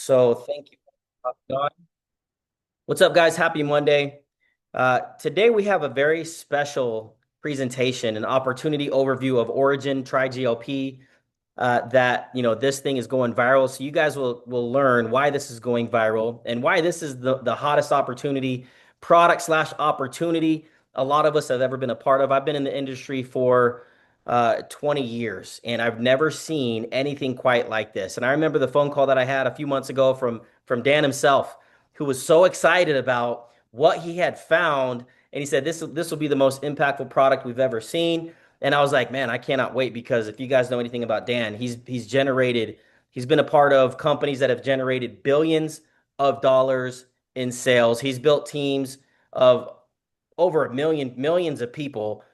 So thank you. What's up, guys? Happy Monday. Today we have a very special presentation, an opportunity overview of Orygn TriGLP. That this thing is going viral. So you guys will learn why this is going viral and why this is the hottest opportunity, product slash opportunity a lot of us have ever been a part of. I've been in the industry for 20 years and I've never seen anything quite like this. And I remember the phone call that I had a few months ago from Dan himself, who was so excited about what he had found. And he said, this will be the most impactful product we've ever seen. And I was like, man, I cannot wait because if you guys know anything about Dan, he's been a part of companies that have generated billions of dollars in sales. He's built teams of over millions of people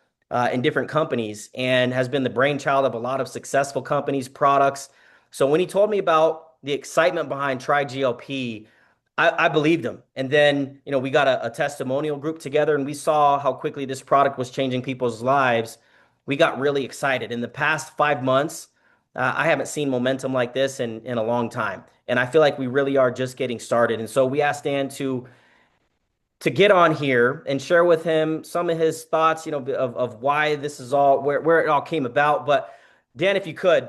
in different companies and has been the brainchild of a lot of successful companies, products. So when he told me about the excitement behind TriGLP, I believed him. And then, we got a testimonial group together and we saw how quickly this product was changing people's lives. We got really excited. In the past 5 months, I haven't seen momentum like this in a long time. And I feel like we really are just getting started. And so we asked Dan to get on here and share with him some of his thoughts, of why this is all where it all came about. But Dan, if you could,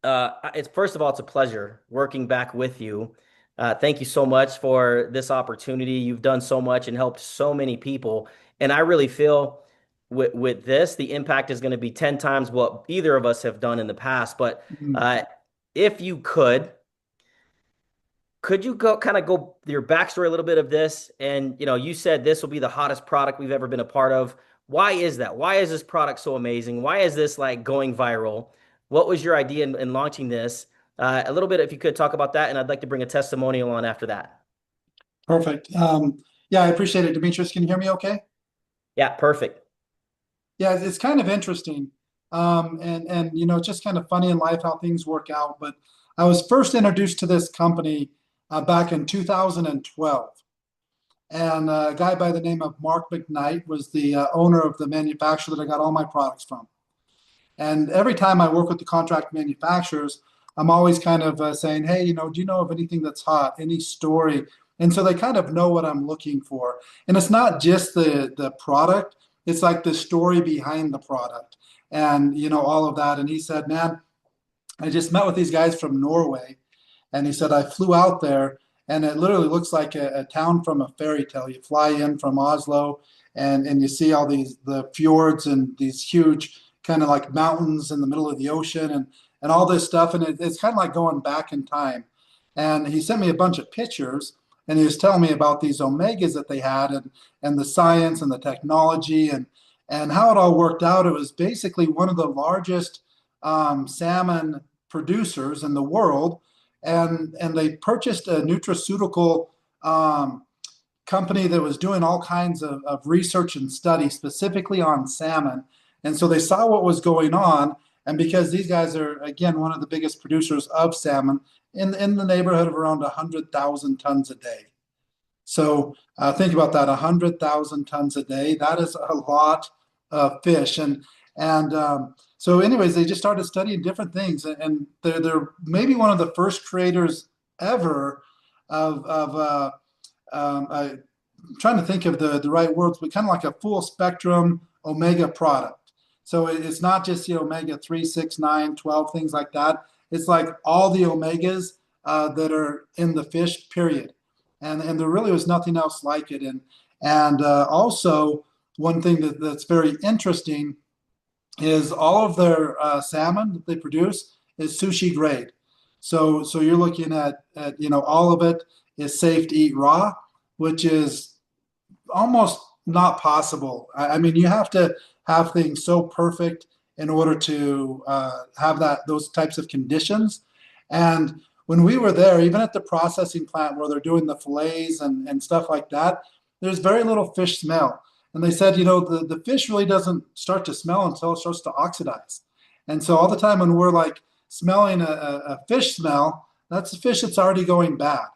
it's first of all, it's a pleasure working back with you. Thank you so much for this opportunity. You've done so much and helped so many people. And I really feel with this, the impact is going to be 10 times what either of us have done in the past. But Mhm. uh, if you could you go your backstory a little bit of this? And you said this will be the hottest product we've ever been a part of. Why is that? Why is this product so amazing? Why is this like going viral? What was your idea in launching this? A little bit, if you could talk about that, and I'd like to bring a testimonial on after that. Perfect. Yeah, I appreciate it. Demetrius, can you hear me okay? Yeah, perfect. Yeah, it's kind of interesting. And it's just kind of funny in life how things work out. But I was first introduced to this company back in 2012. And a guy by the name of Mark McKnight was the owner of the manufacturer that I got all my products from. And every time I work with the contract manufacturers, I'm always kind of saying, hey, do you know of anything that's hot, any story? And so they kind of know what I'm looking for. And it's not just the product, it's like the story behind the product and, all of that. And he said, man, I just met with these guys from Norway. And he said, I flew out there and it literally looks like a town from a fairy tale. You fly in from Oslo and you see all the fjords and these huge kind of like mountains in the middle of the ocean and all this stuff. And it's kind of like going back in time. And he sent me a bunch of pictures and he was telling me about these omegas that they had and the science and the technology and how it all worked out. It was basically one of the largest salmon producers in the world, and they purchased a nutraceutical company that was doing all kinds of research and study specifically on salmon. And so they saw what was going on, and because these guys are again one of the biggest producers of salmon in the neighborhood of around 100,000 tons a day. So think about that, 100,000 tons a day. That is a lot of fish. And so, anyways, they just started studying different things, and they're maybe one of the first creators ever of I'm trying to think of the right words, but kind of like a full spectrum omega product. So it's not just omega 3, 6, 9, 12, things like that. It's like all the omegas that are in the fish, period. And there really was nothing else like it. And also one thing that's very interesting is all of their salmon that they produce is sushi grade. So you're looking at all of it is safe to eat raw, which is almost not possible. I mean, you have to have things so perfect in order to have those types of conditions. And when we were there, even at the processing plant where they're doing the fillets and stuff like that, there's very little fish smell. And they said, the fish really doesn't start to smell until it starts to oxidize. And so all the time when we're like smelling a fish smell, that's a fish that's already going bad.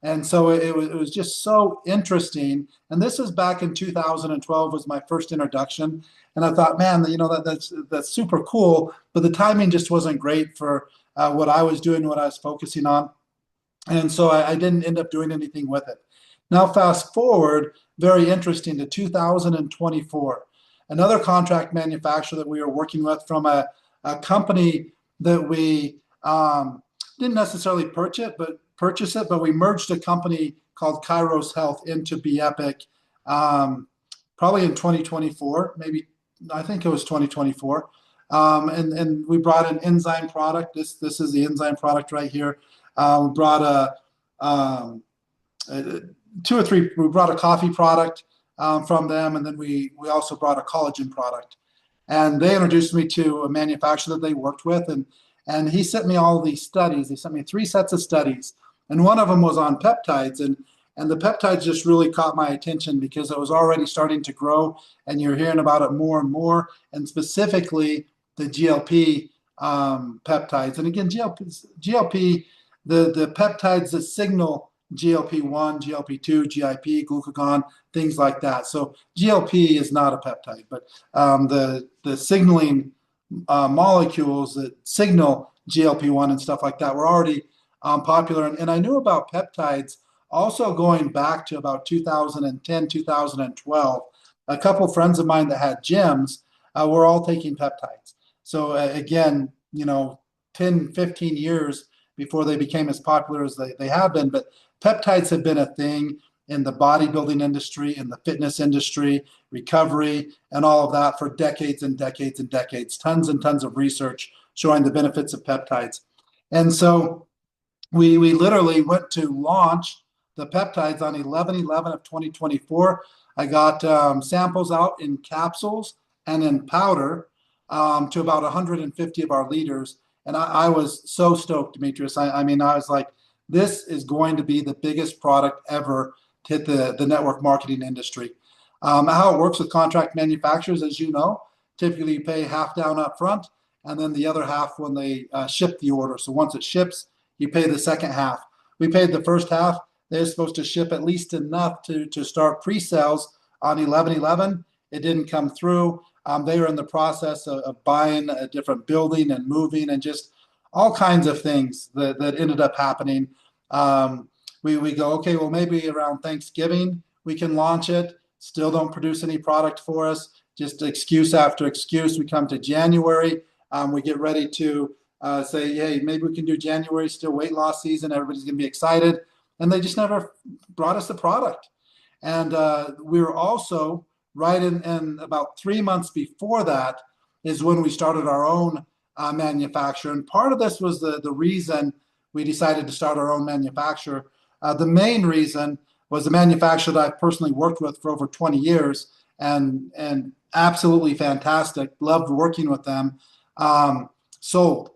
And so it was just so interesting. And this is back in 2012 was my first introduction. And I thought, man, that's super cool. But the timing just wasn't great for what I was doing, what I was focusing on. And so I didn't end up doing anything with it. Now, fast forward, very interesting, to 2024. Another contract manufacturer that we were working with from a company that we didn't necessarily purchase it, but we merged a company called Kairos Health into BeEpic, probably in 2024, maybe I think it was 2024. And we brought an enzyme product. This is the enzyme product right here. We brought two or three. We brought a coffee product from them, and then we also brought a collagen product. And they introduced me to a manufacturer that they worked with, and he sent me all these studies. They sent me three sets of studies, and one of them was on peptides, and the peptides just really caught my attention because it was already starting to grow, and you're hearing about it more and more, and specifically the GLP peptides. And again, GLP, the peptides that signal GLP-1, GLP-2, GIP, glucagon, things like that. So GLP is not a peptide, but the signaling molecules that signal GLP-1 and stuff like that were already popular. And I knew about peptides also going back to about 2010, 2012. A couple friends of mine that had gyms were all taking peptides. So again, 10, 15 years before they became as popular as they have been. But peptides have been a thing in the bodybuilding industry, in the fitness industry, recovery, and all of that for decades and decades and decades. Tons and tons of research showing the benefits of peptides. And so we literally went to launch the peptides on 11/11 of 2024. I got samples out in capsules and in powder to about 150 of our leaders. And I was so stoked, Demetrius. I mean, I was like, this is going to be the biggest product ever to hit the network marketing industry. How it works with contract manufacturers, as you know, typically you pay half down up front, and then the other half when they ship the order. So once it ships, you pay the second half. We paid the first half. They're supposed to ship at least enough to start pre-sales on 11/11. It didn't come through. They were in the process of buying a different building and moving and just all kinds of things that ended up happening. We go, okay, well, maybe around Thanksgiving we can launch it. Still don't produce any product for us. Just excuse after excuse. We come to January. We get ready to say, hey, maybe we can do January, still weight loss season. Everybody's going to be excited. And they just never brought us the product. And we were also right in about 3 months before that is when we started our own manufacturer. And part of this was the reason we decided to start our own manufacturer. The main reason was the manufacturer that I've personally worked with for over 20 years and absolutely fantastic. Loved working with them. Sold.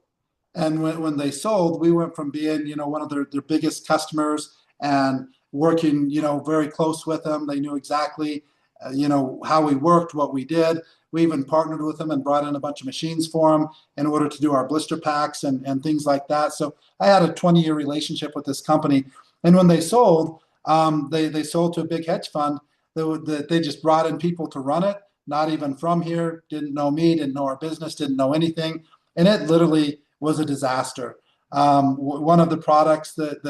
And when they sold, we went from being, one of their biggest customers and working, very close with them. They knew exactly, how we worked, what we did. We even partnered with them and brought in a bunch of machines for them in order to do our blister packs and things like that. So I had a 20-year relationship with this company. And when they sold, they sold to a big hedge fund that they just brought in people to run it, not even from here, didn't know me, didn't know our business, didn't know anything. And it literally was a disaster. One of the products that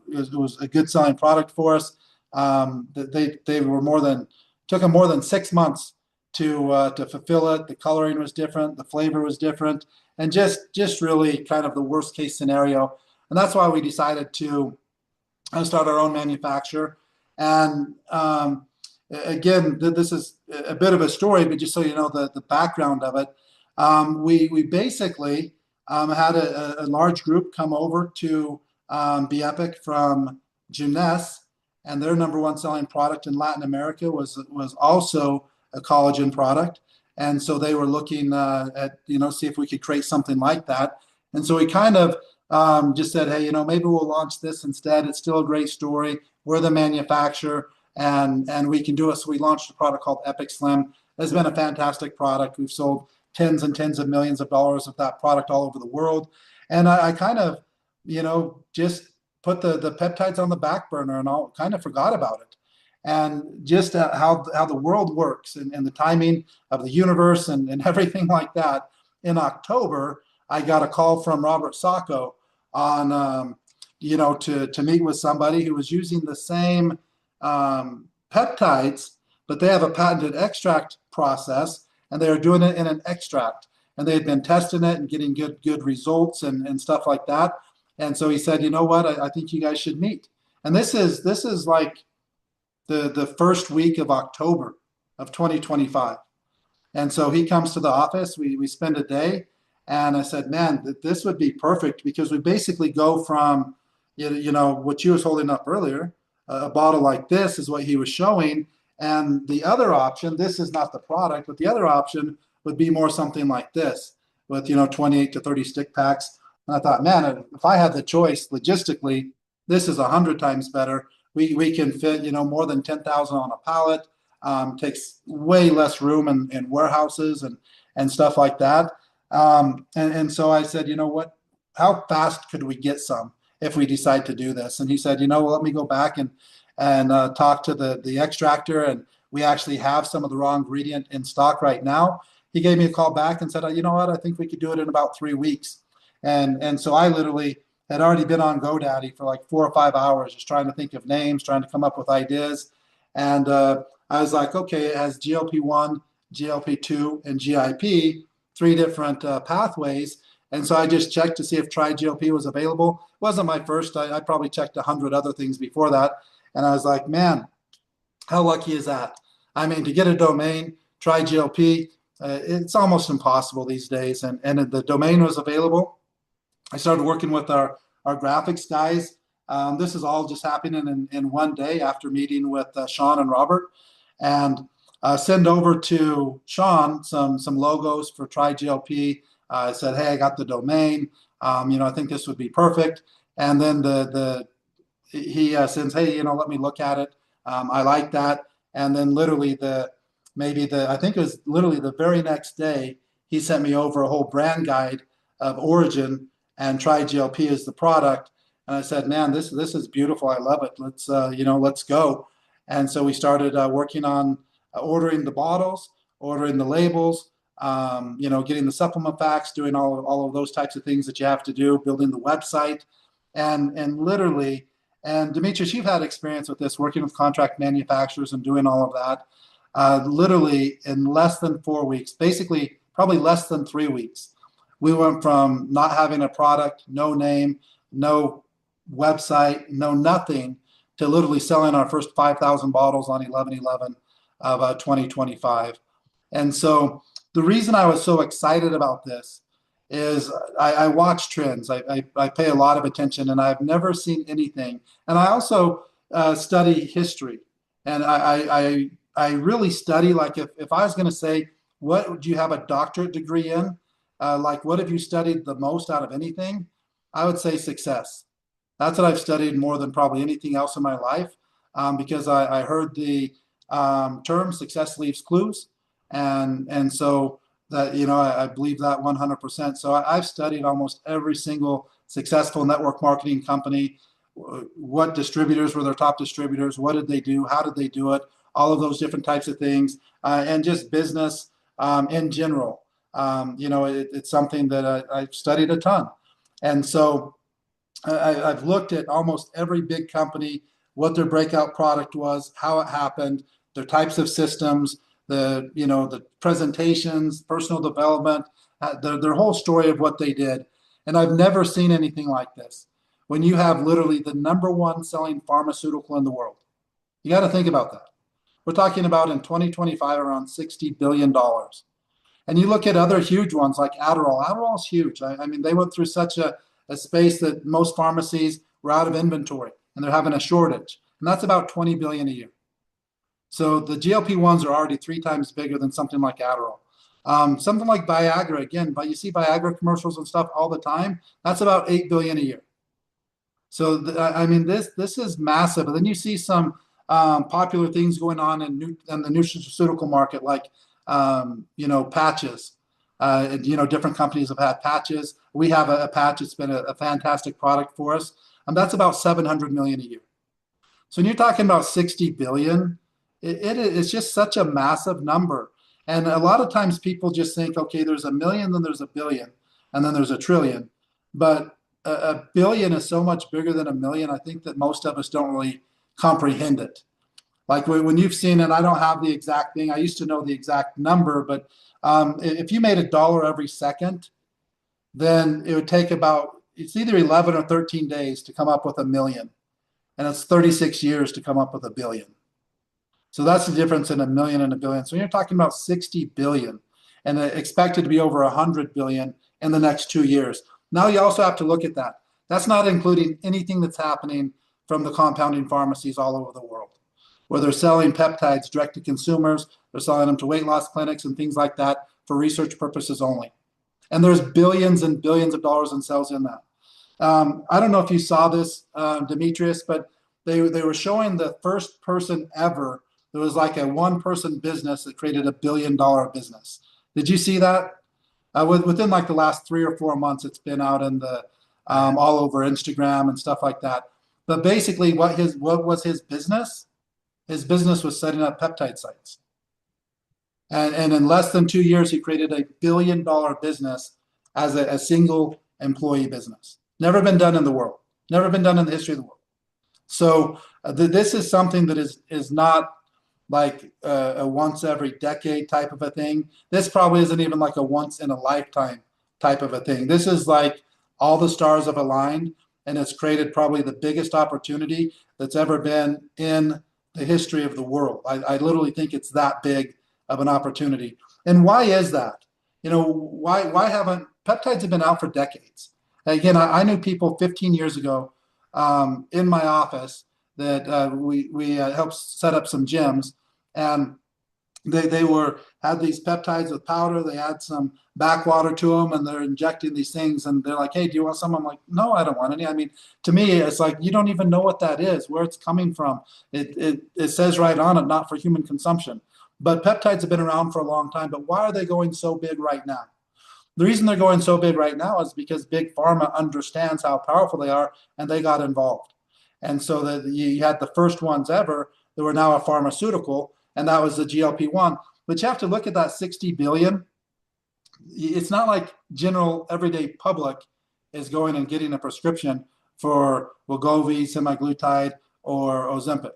was a good selling product for us, they were took them more than 6 months to fulfill it. The coloring was different, the flavor was different, and just really kind of the worst case scenario. And that's why we decided to start our own manufacturer. And again, this is a bit of a story, but just so you know the background of it, we basically had a large group come over to BeEpic from Jeunesse, and their number one selling product in Latin America was also a collagen product. And so they were looking at, see if we could create something like that. And so we kind of just said, hey, maybe we'll launch this instead. It's still a great story. We're the manufacturer and we can do it. So we launched a product called Epic Slim. It's been a fantastic product. We've sold tens and tens of millions of dollars of that product all over the world. And I kind of, just put the peptides on the back burner and I kind of forgot about it. And just how the world works and the timing of the universe and everything like that. In October, I got a call from Robert Sacco on, to meet with somebody who was using the same peptides, but they have a patented extract process, and they are doing it in an extract. And they had been testing it and getting good results and stuff like that. And so he said, you know what, I think you guys should meet. And this is like the first week of October of 2025. And so he comes to the office. We spend a day, and I said, man, this would be perfect because we basically go from, what you was holding up earlier, a bottle like this is what he was showing. And the other option, this is not the product, but the other option would be more something like this with, 28 to 30 stick packs. And I thought, man, if I had the choice logistically, this is 100 times better. We can fit, more than 10,000 on a pallet. Takes way less room in warehouses and stuff like that. And so I said, you know what, how fast could we get some if we decide to do this? And he said, well, let me go back and talk to the extractor. And we actually have some of the raw ingredient in stock right now. He gave me a call back and said, you know what, I think we could do it in about 3 weeks. And so I literally had already been on GoDaddy for like 4 or 5 hours, just trying to think of names, trying to come up with ideas. And I was like, okay, it has GLP-1, GLP-2, and GIP, 3 different pathways. And so I just checked to see if TriGLP was available. It wasn't my first. I probably checked 100 other things before that. And I was like, man, how lucky is that? I mean, to get a domain, TriGLP, it's almost impossible these days. And the domain was available. I started working with our graphics guys. This is all just happening in one day after meeting with Sean and Robert. And send over to Sean some logos for TriGLP. I said, hey, I got the domain. I think this would be perfect. And then he sends, hey, let me look at it. I like that. And then literally I think it was literally the very next day, he sent me over a whole brand guide of Orygn, and TriGLP is the product. And I said, man, this is beautiful. I love it. Let's go. And so we started working on ordering the bottles, ordering the labels, getting the supplement packs, doing all of those types of things that you have to do, building the website, and literally. And Demetrius, you've had experience with this, working with contract manufacturers and doing all of that. Literally in less than 4 weeks, basically probably less than 3 weeks, we went from not having a product, no name, no website, no nothing, to literally selling our first 5,000 bottles on 11/11 of 2025. And so the reason I was so excited about this is I watch trends. I pay a lot of attention, and I've never seen anything. And I also study history. And I really study, like if I was going to say, what do you have a doctorate degree in? Like, what have you studied the most out of anything? I would say success. That's what I've studied more than probably anything else in my life, because I heard the term success leaves clues. And so that, I believe that 100%. So I've studied almost every single successful network marketing company. What distributors were their top distributors? What did they do? How did they do it? All of those different types of things, and just business in general. It's something that I've studied a ton. And so I've looked at almost every big company, what their breakout product was, how it happened, their types of systems, the presentations, personal development, their whole story of what they did. And I've never seen anything like this. When you have literally the #1 selling pharmaceutical in the world, you got to think about that. We're talking about in 2025 around $60 billion. And you look at other huge ones like Adderall. Adderall's huge. I mean, they went through such a space that most pharmacies were out of inventory and they're having a shortage. And that's about 20 billion a year. So the GLP-1s are already 3 times bigger than something like Adderall. Something like Viagra, again, but you see Viagra commercials and stuff all the time. That's about 8 billion a year. So I mean, this is massive. And then you see some popular things going on in the nutraceutical market, like patches. Different companies have had patches. We have a patch. It's been a fantastic product for us. And that's about 700 million a year. So when you're talking about 60 billion, it's just such a massive number. And a lot of times people just think, okay, there's a million, then there's a billion, and then there's a trillion. But a billion is so much bigger than a million. I think that most of us don't really comprehend it. Like when you've seen it, I don't have the exact thing. I used to know the exact number, but if you made $1 every second, then it would take about, it's either 11 or 13 days to come up with a million. And it's 36 years to come up with a billion. So that's the difference in a million and a billion. So you're talking about 60 billion and expected to be over 100 billion in the next 2 years. Now you also have to look at that. That's not including anything that's happening from the compounding pharmacies all over the world, where they're selling peptides direct to consumers. They're selling them to weight loss clinics and things like that for research purposes only. And there's billions and billions of dollars in sales in that. I don't know if you saw this, Demetrius, but they were showing the first person ever. There was like a one-person business that created $1 billion business. Did you see that? Within like the last 3 or 4 months, it's been out in the all over Instagram and stuff like that. But basically, what was his business? His business was setting up peptide sites. And in less than 2 years, he created $1 billion business as a single employee business. Never been done in the world. Never been done in the history of the world. So this is something that is not like a once every decade type of a thing. This probably isn't even like a once in a lifetime type of a thing. This is like all the stars have aligned, and it's created probably the biggest opportunity that's ever been in the history of the world. I literally think it's that big of an opportunity. And why is that? You know, why haven't peptides have been out for decades? Again, I knew people 15 years ago in my office that we helped set up some gyms, and they had these peptides with powder. They add some backwater to them, and they're injecting these things. And they're like, "Hey, do you want some?" I'm like, "No, I don't want any." I mean, to me, it's like you don't even know what that is, where it's coming from. It says right on it, not for human consumption. But peptides have been around for a long time. But why are they going so big right now? The reason they're going so big right now is because big pharma understands how powerful they are, and they got involved. And so that you had the first ones ever that were now a pharmaceutical, and that was the GLP-1. But you have to look at that 60 billion. It's not like general everyday public is going and getting a prescription for Wegovy, semaglutide, or Ozempic.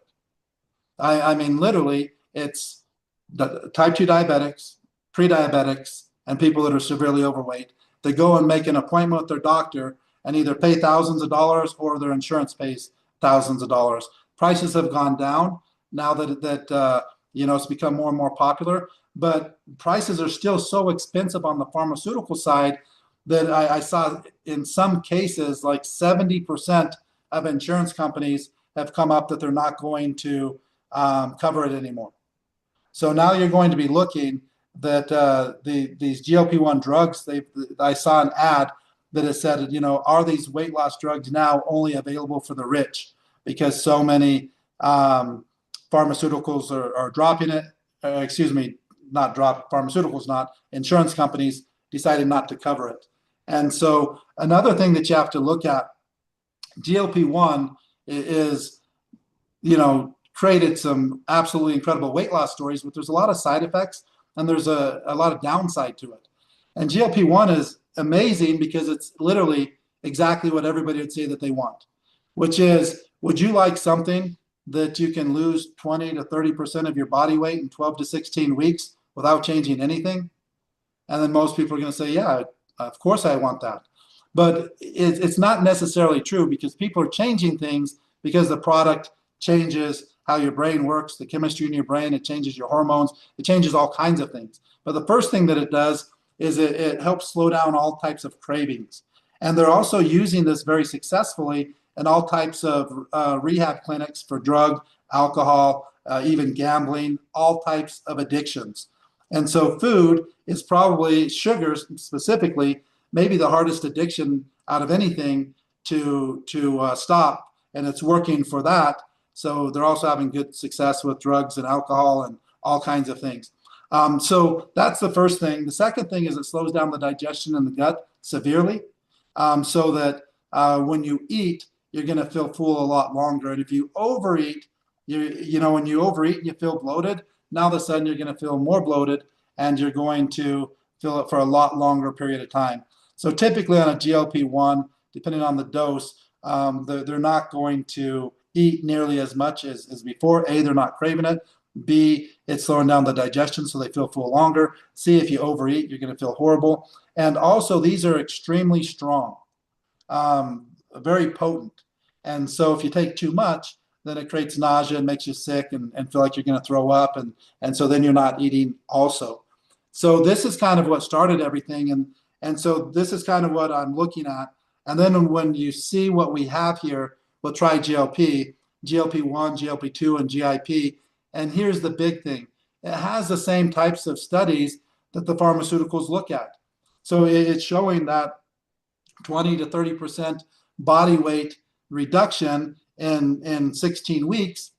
I mean, literally, it's the type 2 diabetics, pre-diabetics, and people that are severely overweight. They go and make an appointment with their doctor and either pay thousands of dollars or their insurance pays thousands of dollars. Prices have gone down now that it's become more and more popular, but prices are still so expensive on the pharmaceutical side that I saw in some cases like 70% of insurance companies have come up that they're not going to cover it anymore. So now you're going to be looking that these GLP-1 drugs, I saw an ad that has said, are these weight loss drugs now only available for the rich because so many pharmaceuticals are dropping it? Not drop pharmaceuticals, not insurance companies decided not to cover it. And so another thing that you have to look at, GLP-1 is, created some absolutely incredible weight loss stories, but there's a lot of side effects and there's a lot of downside to it. And GLP-1 is amazing because it's literally exactly what everybody would say that they want, which is, would you like something that you can lose 20 to 30% of your body weight in 12 to 16 weeks without changing anything? And then most people are going to say, yeah, of course I want that. But it's not necessarily true because people are changing things because the product changes how your brain works, the chemistry in your brain, it changes your hormones, it changes all kinds of things. But the first thing that it does is it helps slow down all types of cravings. And they're also using this very successfully in all types of rehab clinics for drug, alcohol, even gambling, all types of addictions. And so food is probably, sugars specifically, maybe the hardest addiction out of anything to stop, and it's working for that. So they're also having good success with drugs and alcohol and all kinds of things. So that's the first thing. The second thing is it slows down the digestion in the gut severely, so that when you eat, you're going to feel full a lot longer. And if you overeat, when you overeat and you feel bloated, now all of a sudden you're going to feel more bloated and you're going to feel it for a lot longer period of time. So typically on a GLP-1, depending on the dose, they're not going to eat nearly as much as before. A, they're not craving it. B, it's slowing down the digestion so they feel full longer. C, if you overeat, you're going to feel horrible. And also, these are extremely strong, very potent. And so if you take too much, then it creates nausea and makes you sick and feel like you're going to throw up. And so then you're not eating also. So this is kind of what started everything. And so this is kind of what I'm looking at. And then when you see what we have here, we'll try GLP, GLP-1, GLP-2, and GIP. And here's the big thing. It has the same types of studies that the pharmaceuticals look at. So it's showing that 20 to 30% body weight reduction in 16 weeks.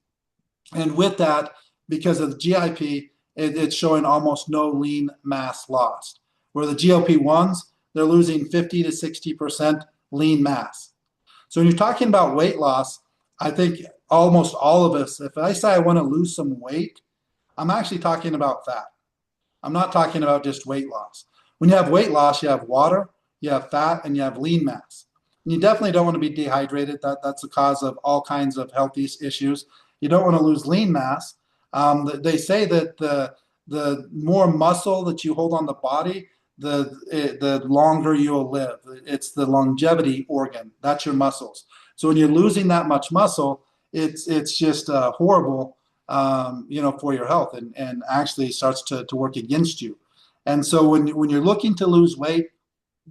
And with that, because of the GIP, it's showing almost no lean mass lost. Where the GLP-1s, they're losing 50 to 60% lean mass. So when you're talking about weight loss, I think almost all of us, if I say I want to lose some weight, I'm actually talking about fat. I'm not talking about just weight loss. When you have weight loss, you have water, you have fat, and you have lean mass. And you definitely don't want to be dehydrated. That's the cause of all kinds of health issues. You don't want to lose lean mass. They say that the more muscle that you hold on the body, the longer you'll live. It's the longevity organ. That's your muscles. So when you're losing that much muscle, it's just horrible, for your health, and actually starts to work against you. And so when you're looking to lose weight,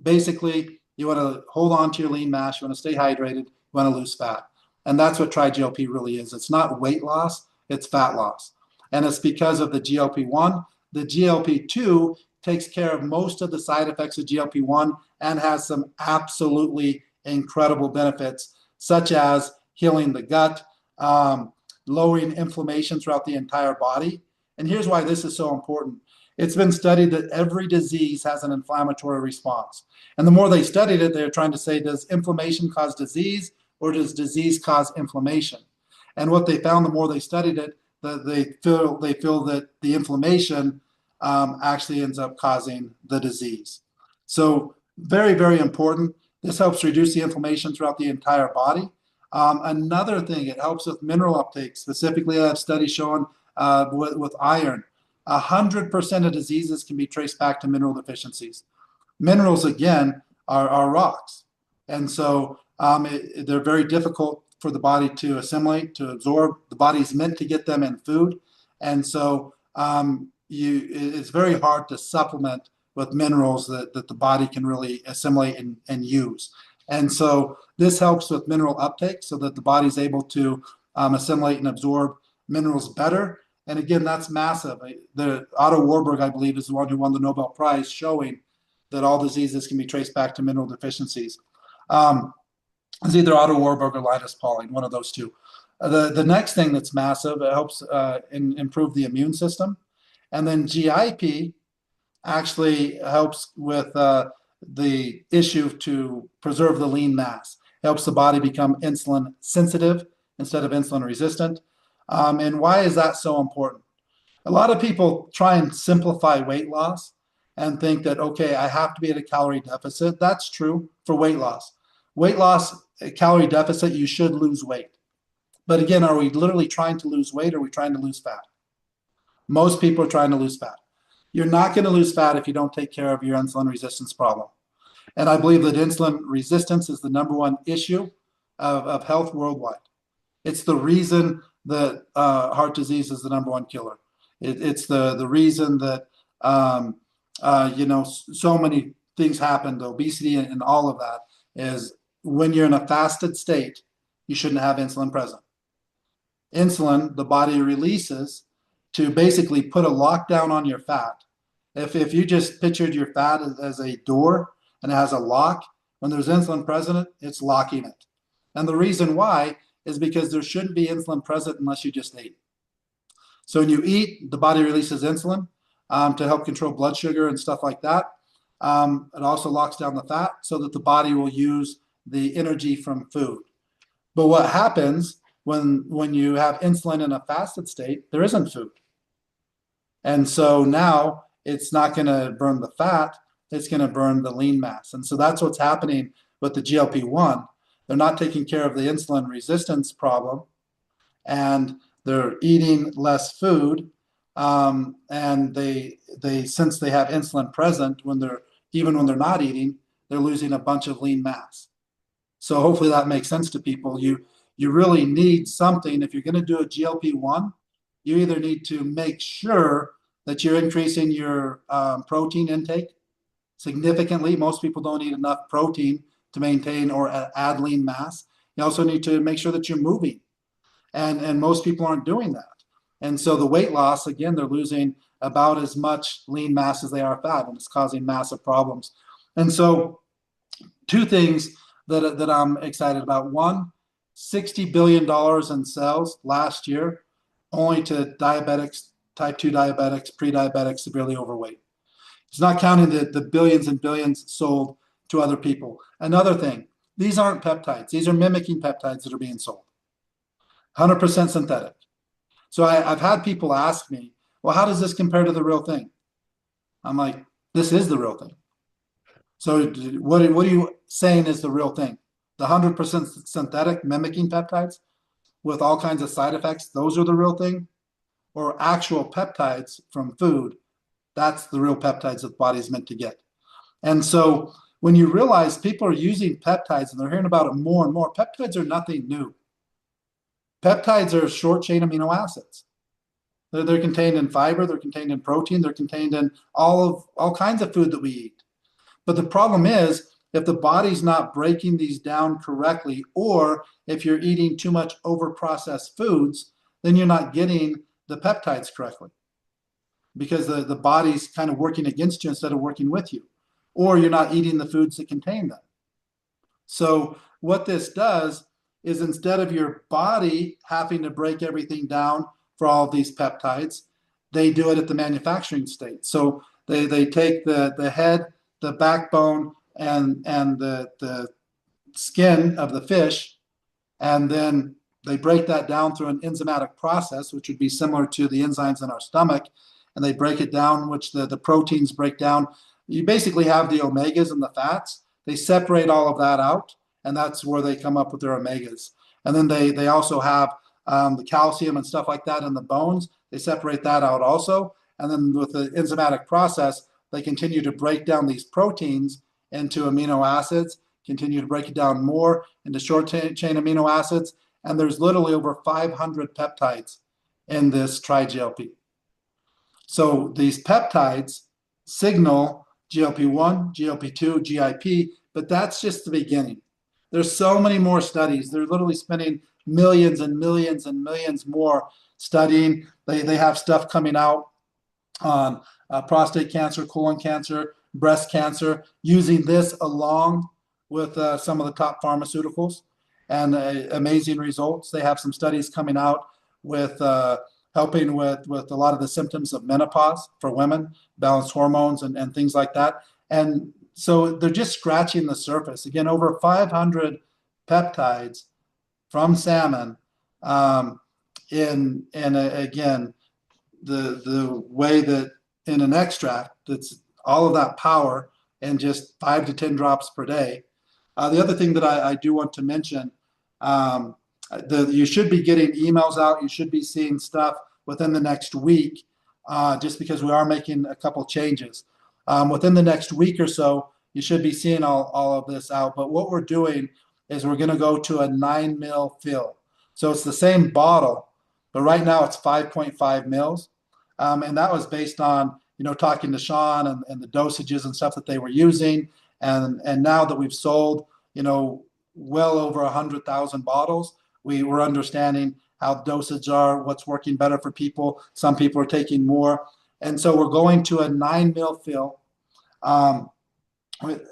basically you want to hold on to your lean mass, you want to stay hydrated, you want to lose fat. And that's what TriGLP really is. It's not weight loss, it's fat loss. And it's because of the GLP-1. The GLP-2 takes care of most of the side effects of GLP-1 and has some absolutely incredible benefits, such as healing the gut, lowering inflammation throughout the entire body. And here's why this is so important. It's been studied that every disease has an inflammatory response. And the more they studied it, they're trying to say, does inflammation cause disease, or does disease cause inflammation? And what they found, the more they studied it, that they feel that the inflammation actually ends up causing the disease. So very, very important. This helps reduce the inflammation throughout the entire body. Another thing, it helps with mineral uptake. Specifically, I have studies showing with iron. 100% of diseases can be traced back to mineral deficiencies. Minerals, again, are rocks. And so they're very difficult for the body to assimilate, to absorb. The body is meant to get them in food. And so it's very hard to supplement with minerals that the body can really assimilate and use. And so this helps with mineral uptake so that the body is able to assimilate and absorb minerals better. And again, that's massive. The Otto Warburg, I believe, is the one who won the Nobel Prize, showing that all diseases can be traced back to mineral deficiencies. It's either Otto Warburg or Linus Pauling, one of those two. The next thing that's massive, it helps improve the immune system. And then GIP actually helps with the issue to preserve the lean mass. It helps the body become insulin sensitive instead of insulin resistant. And why is that so important? A lot of people try and simplify weight loss and think that, okay, I have to be at a calorie deficit. That's true for weight loss. Weight loss, a calorie deficit, you should lose weight. But again, are we literally trying to lose weight, or are we trying to lose fat? Most people are trying to lose fat. You're not going to lose fat if you don't take care of your insulin resistance problem. And I believe that insulin resistance is the number one issue of health worldwide. It's the reason that heart disease is the number one killer. It's the reason that so many things happen. The obesity and all of that is when you're in a fasted state, you shouldn't have insulin present. Insulin, the body releases to basically put a lockdown on your fat. If you just pictured your fat as a door and it has a lock, when there's insulin present, it's locking it. And the reason why is because there shouldn't be insulin present unless you just ate. So when you eat, the body releases insulin to help control blood sugar and stuff like that. It also locks down the fat so that the body will use the energy from food. But what happens when you have insulin in a fasted state, there isn't food. And so now it's not going to burn the fat, it's going to burn the lean mass. And so that's what's happening with the GLP-1. They're not taking care of the insulin resistance problem, and they're eating less food. And since they have insulin present even when they're not eating, they're losing a bunch of lean mass. So hopefully that makes sense to people. You really need something. If you're going to do a GLP-1, you either need to make sure that you're increasing your protein intake significantly. Most people don't eat enough protein to maintain or add lean mass. You also need to make sure that you're moving. And most people aren't doing that. And so the weight loss, again, they're losing about as much lean mass as they are fat, and it's causing massive problems. And so two things that I'm excited about. One, $60 billion in sales last year, only to diabetics, type 2 diabetics, pre-diabetics, severely overweight. It's not counting the billions and billions sold to other people. Another thing, these aren't peptides. These are mimicking peptides that are being sold. 100% synthetic. So I've had people ask me, well, how does this compare to the real thing? I'm like, this is the real thing. So what are you saying is the real thing? The 100% synthetic mimicking peptides with all kinds of side effects, those are the real thing? Or actual peptides from food, that's the real peptides that the body is meant to get. And so when you realize people are using peptides and they're hearing about it more and more, peptides are nothing new. Peptides are short chain amino acids. They're contained in fiber, they're contained in protein, they're contained in all kinds of food that we eat. But the problem is, if the body's not breaking these down correctly, or if you're eating too much over-processed foods, then you're not getting the peptides correctly, because the body's kind of working against you instead of working with you, or you're not eating the foods that contain them. So what this does is, instead of your body having to break everything down for all of these peptides, they do it at the manufacturing state. So they take the head, the backbone, and the skin of the fish, and then they break that down through an enzymatic process, which would be similar to the enzymes in our stomach, and they break it down, which the proteins break down. You basically have the omegas and the fats. They separate all of that out, and that's where they come up with their omegas. And then they also have the calcium and stuff like that in the bones. They separate that out also. And then with the enzymatic process, they continue to break down these proteins into amino acids, continue to break it down more into short chain amino acids. And there's literally over 500 peptides in this TriGLP. So these peptides signal GLP-1, GLP-2, GIP, but that's just the beginning. There's so many more studies. They're literally spending millions and millions and millions more studying. They have stuff coming out on prostate cancer, colon cancer, breast cancer, using this along with some of the top pharmaceuticals, and amazing results. They have some studies coming out with helping with a lot of the symptoms of menopause for women, balanced hormones and things like that. And so they're just scratching the surface. Again, over 500 peptides from salmon, again, the way that in an extract, that's all of that power in just 5 to 10 drops per day. The other thing that I do want to mention, you should be getting emails out. You should be seeing stuff within the next week, just because we are making a couple changes. Within the next week or so, you should be seeing all of this out. But what we're doing is we're going to go to a 9 ml fill. So it's the same bottle, but right now it's 5.5 mils. And that was based on, talking to Sean and the dosages and stuff that they were using. And now that we've sold, well over 100,000 bottles, we're understanding how dosage are, what's working better for people. Some people are taking more. And so we're going to a 9 mil fill.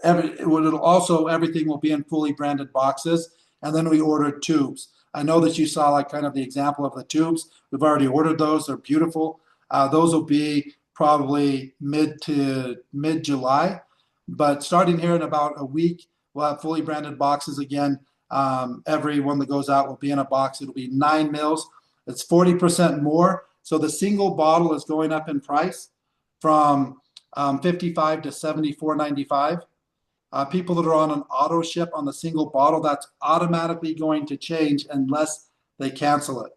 Everything will be in fully branded boxes. And then we ordered tubes. I know that you saw kind of the example of the tubes. We've already ordered those. They're beautiful. Those will be probably mid-July. But starting here in about a week, we'll have fully branded boxes again. Every one that goes out will be in a box. It'll be 9 mils. It's 40% more. So the single bottle is going up in price from $55 to $74.95. People that are on an auto ship on the single bottle, that's automatically going to change unless they cancel it.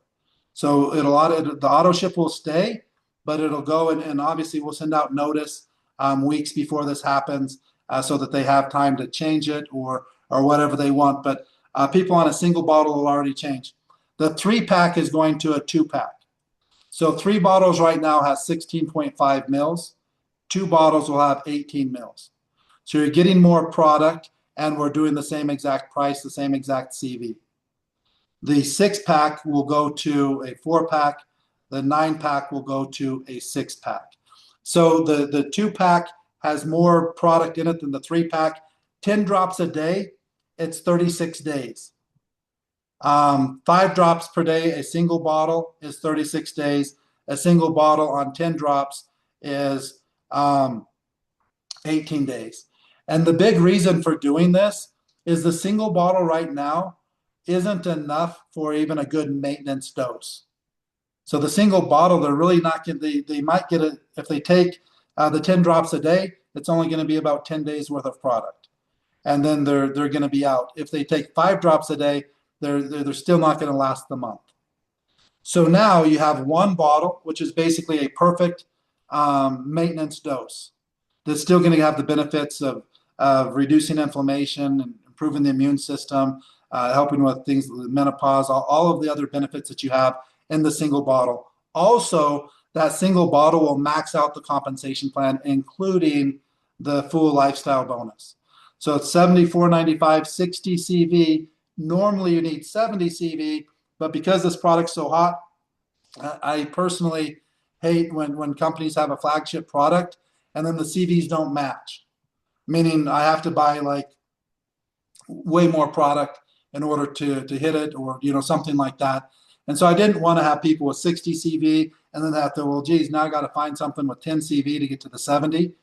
So the auto ship will stay, but it'll go and obviously we'll send out notice weeks before this happens so that they have time to change it or whatever they want. But people on a single bottle will already change. The 3-pack is going to a 2-pack. So 3 bottles right now has 16.5 mils. 2 bottles will have 18 mils. So you're getting more product, and we're doing the same exact price, the same exact CV. The 6-pack will go to a 4-pack. The 9-pack will go to a 6-pack. So the 2-pack has more product in it than the 3-pack. 10 drops a day, it's 36 days. 5 drops per day, a single bottle is 36 days. A single bottle on 10 drops is 18 days. And the big reason for doing this is the single bottle right now isn't enough for even a good maintenance dose. So the single bottle, they're really not going to, they might get it, if they take the 10 drops a day, it's only going to be about 10 days worth of product. And then they're going to be out. If they take 5 drops a day, they're still not going to last the month. So now you have 1 bottle, which is basically a perfect maintenance dose. That's still going to have the benefits of reducing inflammation and improving the immune system, helping with things like menopause, all of the other benefits that you have in the single bottle. Also, that single bottle will max out the compensation plan, including the full lifestyle bonus. So it's $74.95, 60 CV. Normally you need 70 CV, but because this product's so hot, I personally hate when companies have a flagship product and then the CVs don't match. Meaning I have to buy like way more product in order to hit it, or something like that. And so I didn't want to have people with 60 CV and then have to, well, geez, now I got to find something with 10 CV to get to the 70.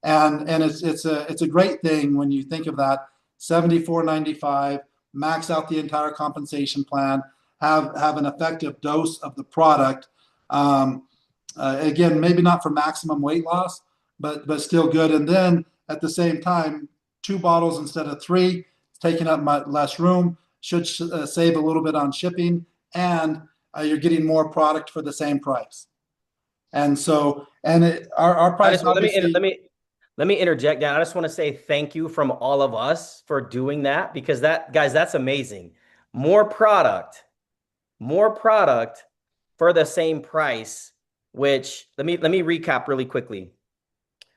And it's a great thing when you think of that. 74.95, max out the entire compensation plan, have an effective dose of the product. Again, maybe not for maximum weight loss, but still good. And then at the same time, 2 bottles instead of 3, it's taking up less room, should save a little bit on shipping, and you're getting more product for the same price. And so, our price obviously. Let me interject, Dan. I just want to say thank you from all of us for doing that, because guys, that's amazing. More product for the same price. Which let me recap really quickly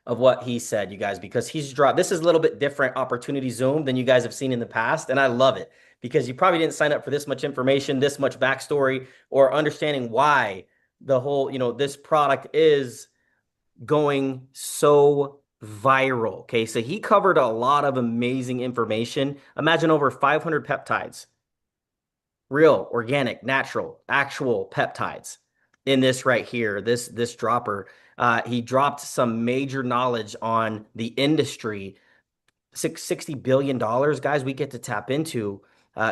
of what he said, you guys, because he's dropped. This is a little bit different opportunity Zoom than you guys have seen in the past, and I love it because you probably didn't sign up for this much information, this much backstory, or understanding why the whole, this product is going so viral. Okay, so he covered a lot of amazing information. Imagine over 500 peptides, real, organic, natural, actual peptides in this right here, this dropper. He dropped some major knowledge on the industry. $60 billion, guys, we get to tap into.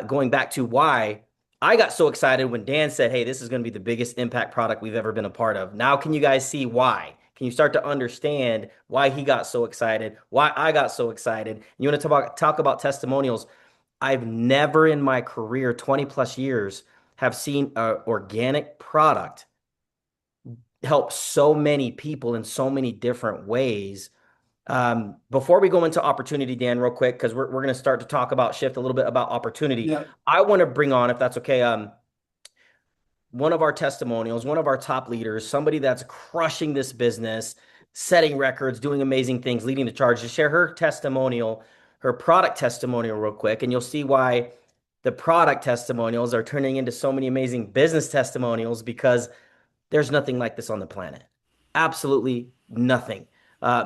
Going back to why I got so excited when Dan said, hey, this is going to be the biggest impact product we've ever been a part of. Now, can you guys see why? Can you start to understand why he got so excited, why I got so excited? You want to talk about testimonials? I've never in my career, 20 plus years, have seen an organic product help so many people in so many different ways. Before we go into opportunity, Dan, real quick, because we're going to start to talk about shift a little bit about opportunity. Yeah. I want to bring on, if that's okay, one of our testimonials, one of our top leaders, somebody that's crushing this business, setting records, doing amazing things, leading the charge, to share her testimonial, her product testimonial real quick, and you'll see why the product testimonials are turning into so many amazing business testimonials, because there's nothing like this on the planet. Absolutely nothing.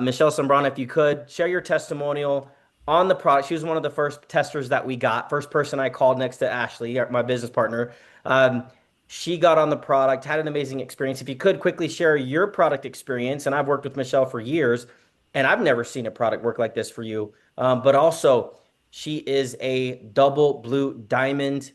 Michelle Sombrana, if you could share your testimonial on the product. She was one of the first testers that we got, first person I called next to Ashley, my business partner. She got on the product, had an amazing experience. If you could quickly share your product experience, and I've worked with Michelle for years, and I've never seen a product work like this for you. But also, she is a double blue diamond.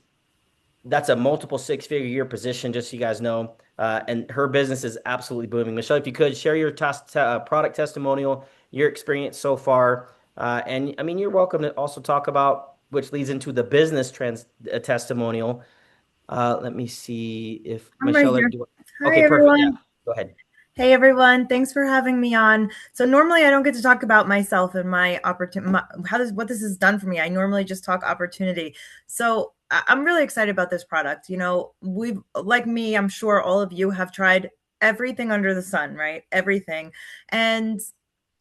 That's a multiple 6-figure year position, just so you guys know. And her business is absolutely booming. Michelle, if you could share your product testimonial, your experience so far, And I mean, you're welcome to also talk about, which leads into the business testimonial. Let me see if I'm right Michelle, here. Hi, okay, perfect. Yeah, everyone. go ahead. Hey, everyone. Thanks for having me on. So normally I don't get to talk about myself and my opportunity, what this has done for me. I normally just talk opportunity. So I'm really excited about this product. We've, like me, I'm sure all of you have tried everything under the sun, right? Everything. And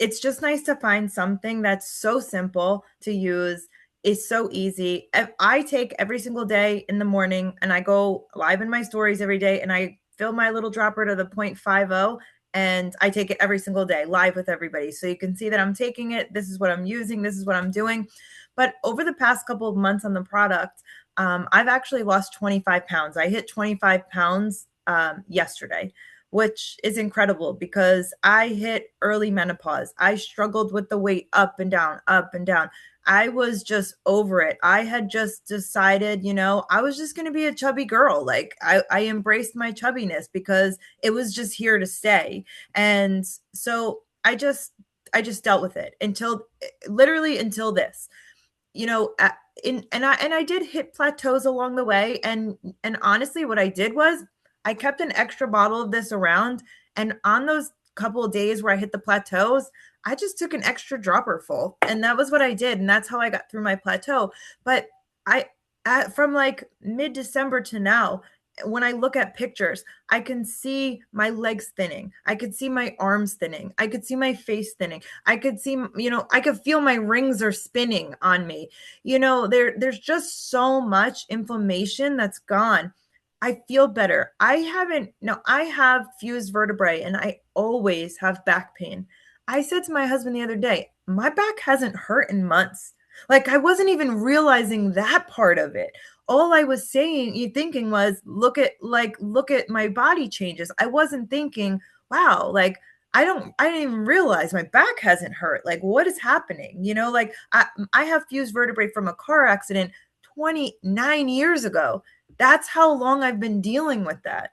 it's just nice to find something that's so simple to use, is so easy. I take every single day in the morning and I go live in my stories every day and I fill my little dropper to the 0.50 and I take it every single day live with everybody. So you can see that I'm taking it. This is what I'm using. This is what I'm doing. But over the past couple of months on the product, I've actually lost 25 pounds. I hit 25 pounds yesterday, which is incredible because I hit early menopause. I struggled with the weight up and down, up and down. I was just over it. I had just decided, I was just going to be a chubby girl. Like I embraced my chubbiness because it was just here to stay. And so I just dealt with it until literally until this, you know, and I did hit plateaus along the way. And honestly, what I did was I kept an extra bottle of this around. And on those couple of days where I hit the plateaus, I just took an extra dropper full. And that was what I did. And that's how I got through my plateau. But I, from like mid-December to now, when I look at pictures, I can see my legs thinning. I could see my arms thinning. I could see my face thinning. I could see, I could feel my rings are spinning on me. There's just so much inflammation that's gone. I feel better. I have fused vertebrae and I always have back pain. I said to my husband the other day, my back hasn't hurt in months. Like I wasn't even realizing that part of it. All I was thinking was, look at my body changes. I wasn't thinking, wow, like I didn't even realize my back hasn't hurt. Like what is happening? Like I have fused vertebrae from a car accident 29 years ago. That's how long I've been dealing with that.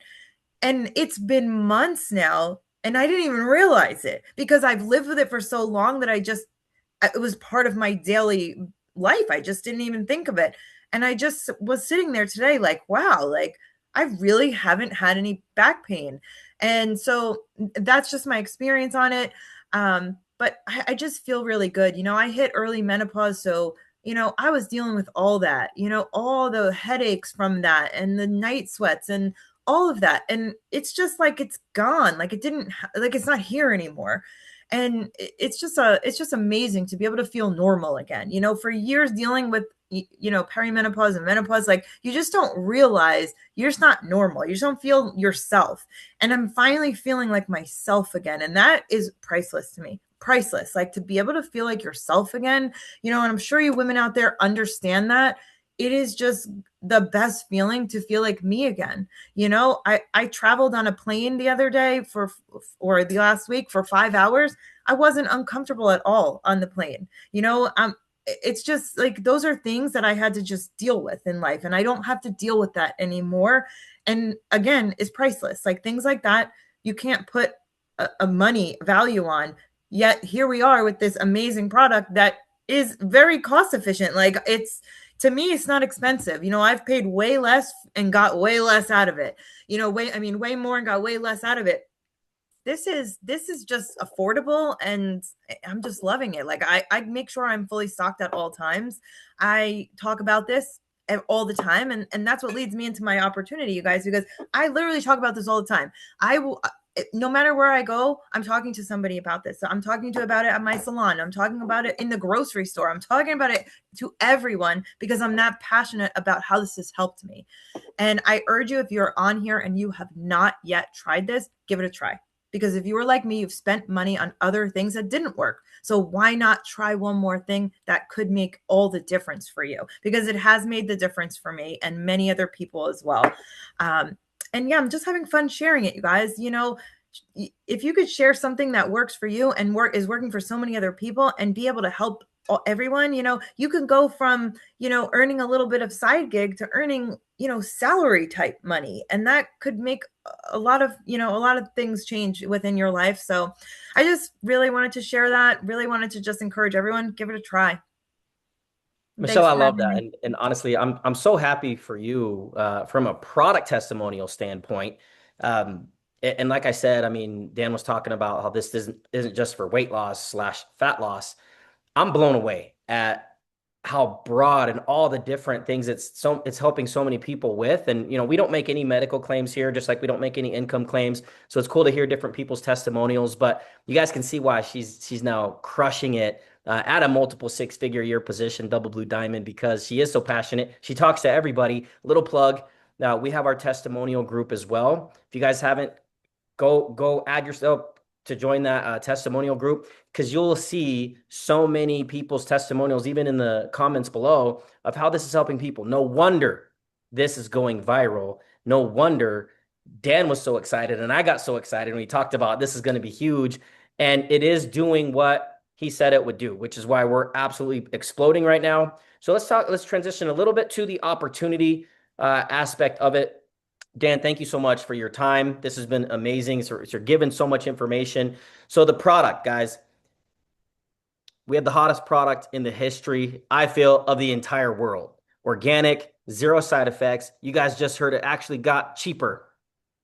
And it's been months now, and I didn't even realize it because I've lived with it for so long that it was part of my daily life. I just didn't even think of it. And I just was sitting there today like, wow, like I really haven't had any back pain. And so that's just my experience on it. But I just feel really good. I hit early menopause. So, I was dealing with all that, all the headaches from that and the night sweats and all of that. And it's just like it's gone. Like it didn't, like it's not here anymore. And it's just amazing to be able to feel normal again. For years dealing with perimenopause and menopause, like you just don't realize you're just not normal. You just don't feel yourself. And I'm finally feeling like myself again. And that is priceless to me. Priceless. Like to be able to feel like yourself again, and I'm sure you women out there understand that. It is just the best feeling to feel like me again. I traveled on a plane the other day or the last week for 5 hours. I wasn't uncomfortable at all on the plane. It's just like those are things that I had to just deal with in life, and I don't have to deal with that anymore. And again, it's priceless. Like things like that, you can't put a money value on. Yet here we are with this amazing product that is very cost efficient. Like to me, it's not expensive. I've paid way less and got way less out of it. Way more and got way less out of it. This is just affordable and I'm just loving it. Like I make sure I'm fully stocked at all times. I talk about this all the time, and that's what leads me into my opportunity, you guys, because I literally talk about this all the time. I will, no matter where I go, I'm talking to somebody about this. So I'm talking to about it at my salon. I'm talking about it in the grocery store. I'm talking about it to everyone because I'm that passionate about how this has helped me. And I urge you, if you're on here and you have not yet tried this, give it a try. Because if you were like me, you've spent money on other things that didn't work. So why not try one more thing that could make all the difference for you? Because it has made the difference for me and many other people as well. And yeah, I'm just having fun sharing it, you guys. If you could share something that works for you and is working for so many other people and be able to help everyone, you can go from, earning a little bit of side gig to earning, salary type money, and that could make a lot of things change within your life. So I just really wanted to share that, really wanted to just encourage everyone, give it a try. Michelle, Thanks I for love having that. me. And honestly, I'm so happy for you from a product testimonial standpoint. And like I said, I mean, Dan was talking about how this isn't just for weight loss slash fat loss. I'm blown away at how broad and all the different things it's helping so many people with. And we don't make any medical claims here, just like we don't make any income claims. So it's cool to hear different people's testimonials. But you guys can see why she's now crushing it at a multiple six-figure year position, double blue diamond, because she is so passionate. She talks to everybody. Little plug. Now we have our testimonial group as well. If you guys haven't, go add yourself to join that testimonial group, because you'll see so many people's testimonials, even in the comments below, of how this is helping people. No wonder this is going viral. No wonder Dan was so excited, and I got so excited when we talked about this is going to be huge, and it is doing what he said it would do, which is why we're absolutely exploding right now. So let's transition a little bit to the opportunity aspect of it. Dan, thank you so much for your time. This has been amazing. So you're giving so much information. So the product, guys, we have the hottest product in the history, I feel, of the entire world. Organic, zero side effects. You guys just heard it actually got cheaper.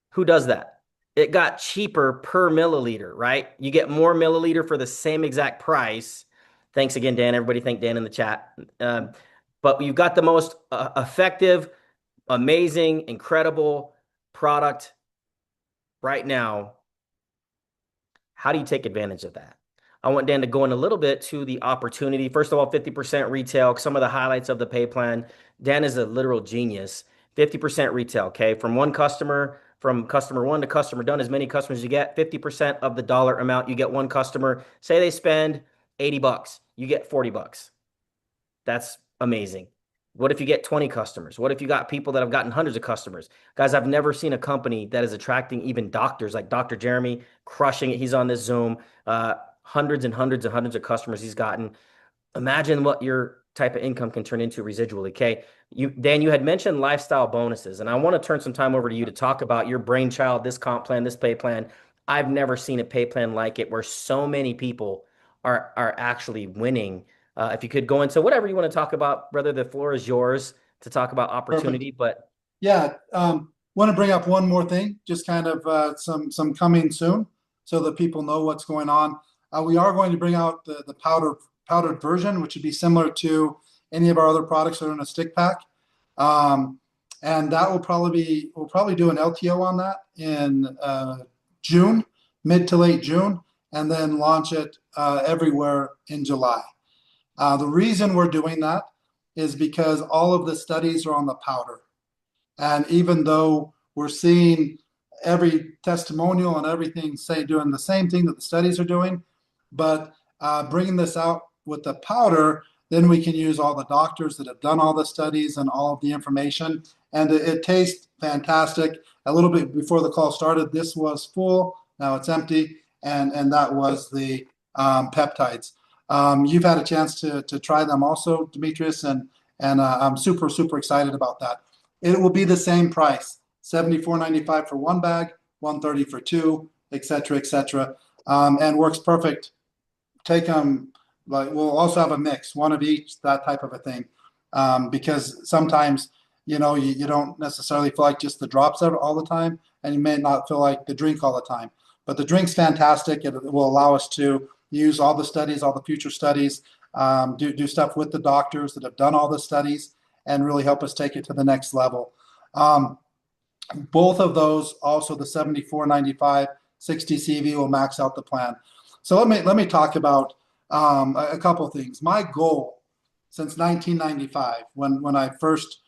Who does that? It got cheaper per milliliter, right? You get more milliliter for the same exact price. Thanks again, Dan. Everybody thank Dan in the chat. But you've got the most effective, amazing, incredible product right now. How do you take advantage of that? I want Dan to go in a little bit to the opportunity. First of all, 50% retail, some of the highlights of the pay plan. Dan is a literal genius. 50% retail, okay? From customer one to customer done, as many customers you get, 50% of the dollar amount you get one customer. Say they spend $80, you get $40. That's amazing. What if you get 20 customers? What if you got people that have gotten hundreds of customers? Guys, I've never seen a company that is attracting even doctors like Dr. Jeremy, crushing it. He's on this Zoom, hundreds and hundreds and hundreds of customers he's gotten. Imagine what your type of income can turn into residually. Okay. Dan, you had mentioned lifestyle bonuses, and I want to turn some time over to you to talk about your brainchild, this comp plan, this pay plan. I've never seen a pay plan like it where so many people are actually winning. If you could go into whatever you want to talk about, brother, the floor is yours to talk about opportunity. Perfect. But Yeah, want to bring up one more thing, just kind of some coming soon, so that people know what's going on. We are going to bring out the powdered version, which would be similar to any of our other products that are in a stick pack, and that we'll probably do an LTO on that in June, mid to late June, and then launch it everywhere in July. The reason we're doing that is because all of the studies are on the powder. And even though we're seeing every testimonial and everything say doing the same thing that the studies are doing, but bringing this out with the powder, then we can use all the doctors that have done all the studies and all of the information. And it tastes fantastic. A little bit before the call started, this was full, now it's empty, and that was the peptides. You've had a chance to try them also, Demetrius, and I'm super, super excited about that. It will be the same price, $74.95 for one bag, $130 for two, et cetera, and works perfect. Take them, like we'll also have a mix, one of each, that type of a thing, because sometimes you don't necessarily feel like just the drops all the time, and you may not feel like the drink all the time. But the drink's fantastic. It will allow us to use all the studies, all the future studies, do stuff with the doctors that have done all the studies, and really help us take it to the next level. Both of those, also the $74.95, 60 CV will max out the plan. So let me talk about a couple of things. My goal since 1995, when I first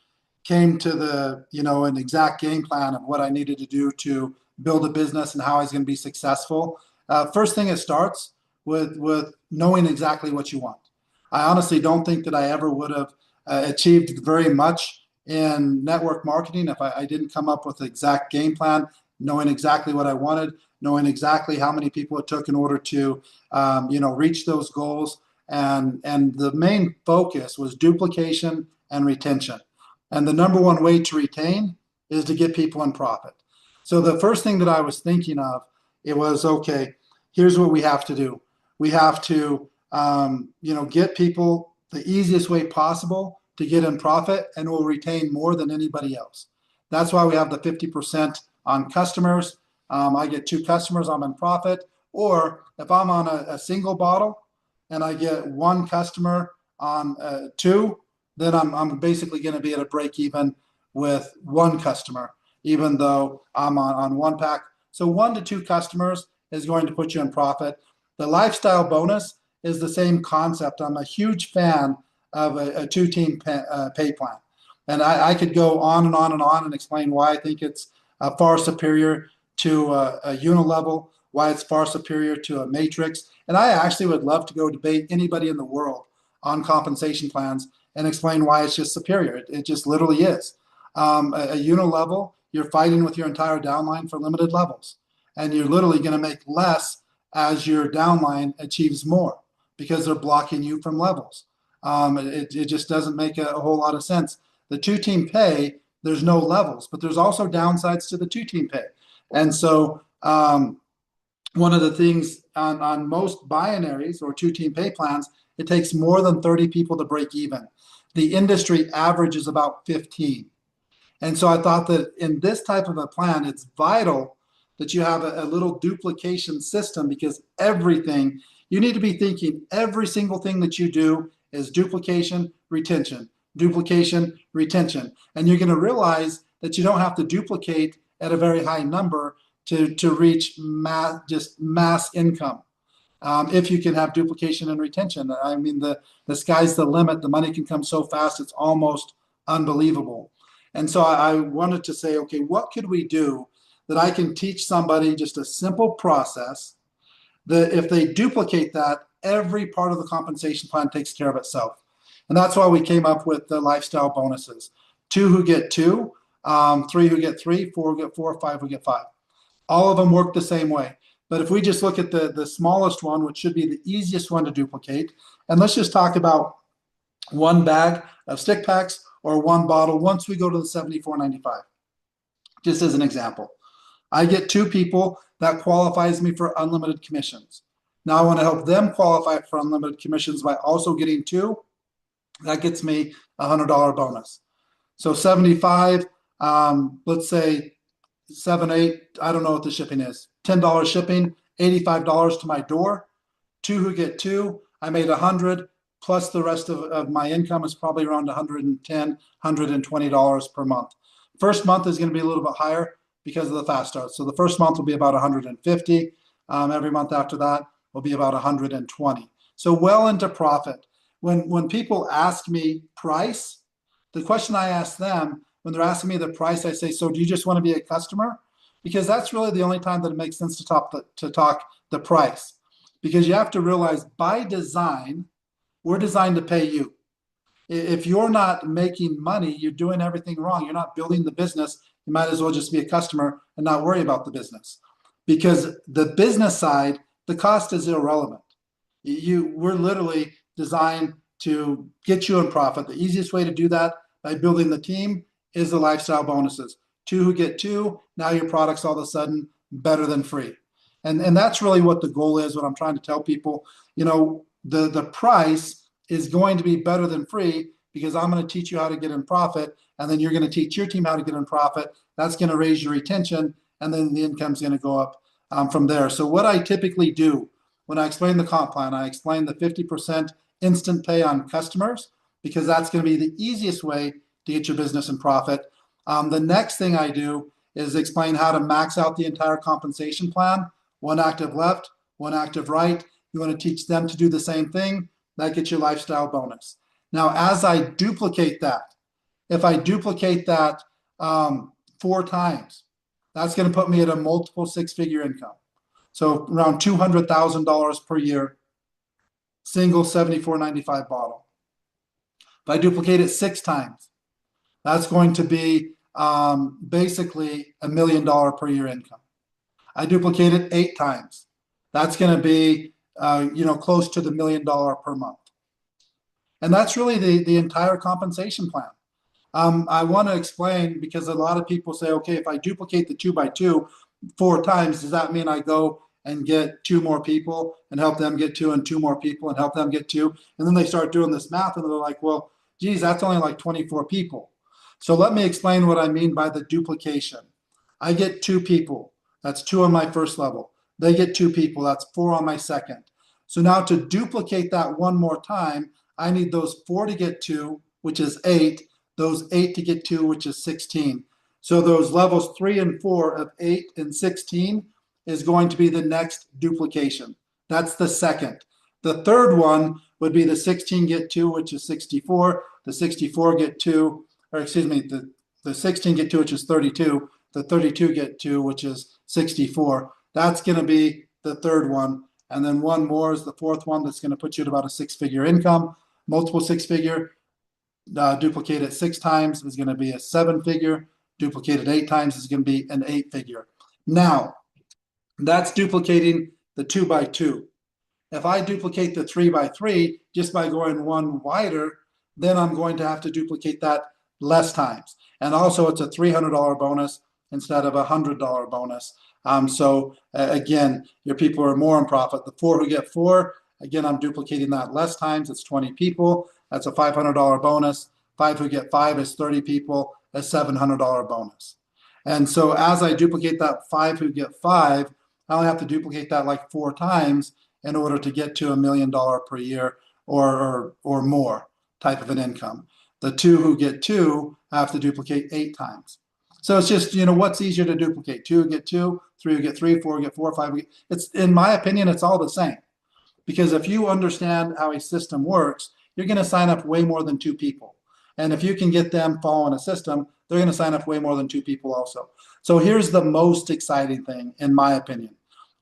came to an exact game plan of what I needed to do to build a business and how I was going to be successful. First thing, it starts with knowing exactly what you want. I honestly don't think that I ever would have achieved very much in network marketing if I didn't come up with the exact game plan, knowing exactly what I wanted, knowing exactly how many people it took in order to reach those goals. And the main focus was duplication and retention. And the number one way to retain is to get people in profit. So the first thing that I was thinking of, it was, okay, here's what we have to do. We have to, get people the easiest way possible to get in profit, and we'll retain more than anybody else. That's why we have the 50% on customers. I get 2 customers, I'm in profit. Or if I'm on a single bottle and I get 1 customer on 2, then I'm basically going to be at a break even with 1 customer, even though I'm on 1 pack. So 1 to 2 customers is going to put you in profit. The lifestyle bonus is the same concept. I'm a huge fan of a 2-team pay plan. And I could go on and on and on and explain why I think it's far superior to a unilevel, why it's far superior to a matrix. And I actually would love to go debate anybody in the world on compensation plans and explain why it's just superior. It just literally is. A unilevel, you're fighting with your entire downline for limited levels. And you're literally going to make less as your downline achieves more because they're blocking you from levels. It just doesn't make a whole lot of sense. The 2-team pay, there's no levels, but there's also downsides to the 2-team pay. And so one of the things on most binaries or 2-team pay plans, it takes more than 30 people to break even. The industry average is about 15. And so I thought that in this type of a plan, it's vital that you have a little duplication system, because everything, you need to be thinking every single thing that you do is duplication, retention, duplication, retention. And you're going to realize that you don't have to duplicate at a very high number to reach mass income. If you can have duplication and retention, I mean, the sky's the limit. The money can come so fast, it's almost unbelievable. And so I wanted to say, okay, what could we do that I can teach somebody just a simple process that if they duplicate that, every part of the compensation plan takes care of itself. And that's why we came up with the lifestyle bonuses. 2 who get 2, 3 who get 3, 4 who get 4, 5 who get 5. All of them work the same way. But if we just look at the smallest one, which should be the easiest one to duplicate, and let's just talk about 1 bag of stick packs or 1 bottle once we go to the $74.95, just as an example. I get 2 people, that qualifies me for unlimited commissions. Now I want to help them qualify for unlimited commissions by also getting 2. That gets me a $100 bonus. So 75, let's say 7, 8, I don't know what the shipping is. $10 shipping, $85 to my door. 2 who get 2, I made 100, plus the rest of my income is probably around $110, $120 per month. First month is going to be a little bit higher because of the fast start. So the first month will be about 150. Every month after that will be about 120. So well into profit. When people ask me price, the question I ask them when they're asking me the price, I say, so do you just want to be a customer? Because that's really the only time that it makes sense to talk the price. Because you have to realize by design, we're designed to pay you. If you're not making money, you're doing everything wrong. You're not building the business. You might as well just be a customer and not worry about the business. Because the business side, the cost is irrelevant. We're literally designed to get you in profit. The easiest way to do that by building the team is the lifestyle bonuses. 2 who get 2, now your product's all of a sudden better than free. And that's really what the goal is, what I'm trying to tell people. The price is going to be better than free because I'm going to teach you how to get in profit, and then you're going to teach your team how to get in profit. That's going to raise your retention, and then the income's going to go up from there. So what I typically do when I explain the comp plan, I explain the 50% instant pay on customers, because that's going to be the easiest way to get your business in profit. The next thing I do is explain how to max out the entire compensation plan. 1 active left, 1 active right. You want to teach them to do the same thing. That gets your lifestyle bonus. Now, as I duplicate that, if I duplicate that 4 times, that's going to put me at a multiple 6-figure income. So around $200,000 per year, single $74.95 bottle. If I duplicate it 6 times, that's going to be basically $1 million per year income. I duplicate it 8 times. That's going to be close to the $1 million per month. And that's really the entire compensation plan. I want to explain, because a lot of people say, okay, if I duplicate the 2 by 2 4 times, does that mean I go and get 2 more people and help them get 2 and 2 more people and help them get 2? And then they start doing this math and they're like, well, geez, that's only like 24 people. So let me explain what I mean by the duplication. I get 2 people. That's 2 on my first level. They get 2 people. That's 4 on my second. So now to duplicate that one more time, I need those 4 to get 2, which is 8, those 8 to get 2, which is 16. So those levels 3 and 4 of 8 and 16 is going to be the next duplication. That's the second. The third one would be the 16 get 2, which is 64. The 64 get 2, or excuse me, the 16 get 2, which is 32. The 32 get 2, which is 64. That's going to be the third one. And then one more is the fourth one that's going to put you at about a 6-figure income. Multiple 6-figure, duplicate it 6 times is going to be a 7-figure. Duplicate it 8 times is going to be an 8-figure. Now, that's duplicating the 2 by 2. If I duplicate the 3 by 3 just by going one wider, then I'm going to have to duplicate that less times. And also it's a $300 bonus instead of a $100 bonus. So again, your people are more in profit. The 4 who get 4, again, I'm duplicating that less times. It's 20 people. That's a $500 bonus. 5 who get 5 is 30 people, a $700 bonus. And so as I duplicate that 5 who get 5, I only have to duplicate that like 4 times in order to get to $1 million per year or more type of an income. The 2 who get 2, I have to duplicate 8 times. So it's just, what's easier to duplicate? 2 who get 2, 3 who get 3, 4 who get 4, 5 who get, it's, in my opinion, it's all the same. Because if you understand how a system works, you're going to sign up way more than 2 people. And if you can get them following a system, they're going to sign up way more than 2 people also. So here's the most exciting thing, in my opinion.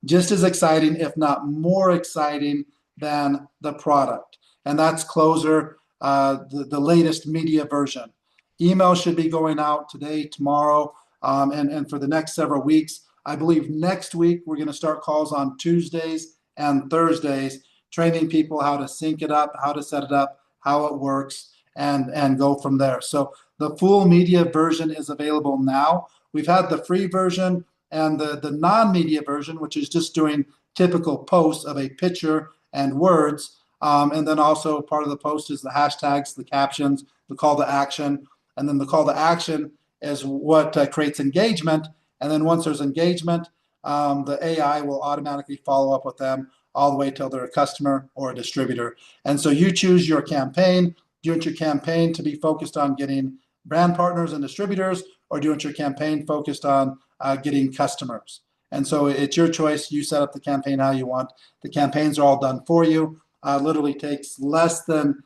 Just as exciting, if not more exciting than the product. And that's Closer, the latest media version. Email should be going out today, tomorrow, and for the next several weeks. I believe next week we're going to start calls on Tuesdays and Thursdays, training people how to sync it up, how to set it up, how it works, and go from there. So the full media version is available now. We've had the free version and the non-media version, which is just doing typical posts of a picture and words. And then also part of the post is the hashtags, the captions, the call to action. And then the call to action is what creates engagement. And then once there's engagement, the AI will automatically follow up with them all the way till they're a customer or a distributor. And so you choose your campaign. Do you want your campaign to be focused on getting brand partners and distributors, or do you want your campaign focused on getting customers? And so it's your choice. You set up the campaign how you want. The campaigns are all done for you. Literally takes less than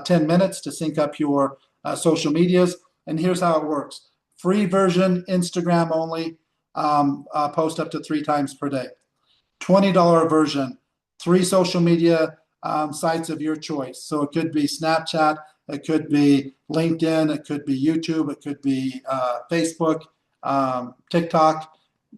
10 minutes to sync up your social medias. And here's how it works. Free version, Instagram only, post up to 3 times per day. $20 version, 3 social media sites of your choice. So it could be Snapchat, it could be LinkedIn, it could be YouTube, it could be Facebook, TikTok.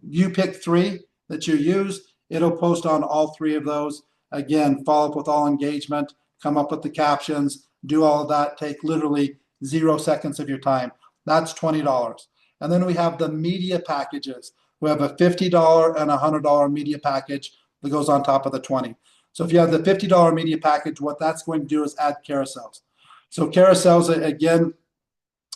You pick 3 that you use. It'll post on all 3 of those. Again, follow up with all engagement, come up with the captions, do all of that, take literally 0 seconds of your time. That's $20. And then we have the media packages. We have a $50 and a $100 media package that goes on top of the 20. So if you have the $50 media package, what that's going to do is add carousels. So carousels, again,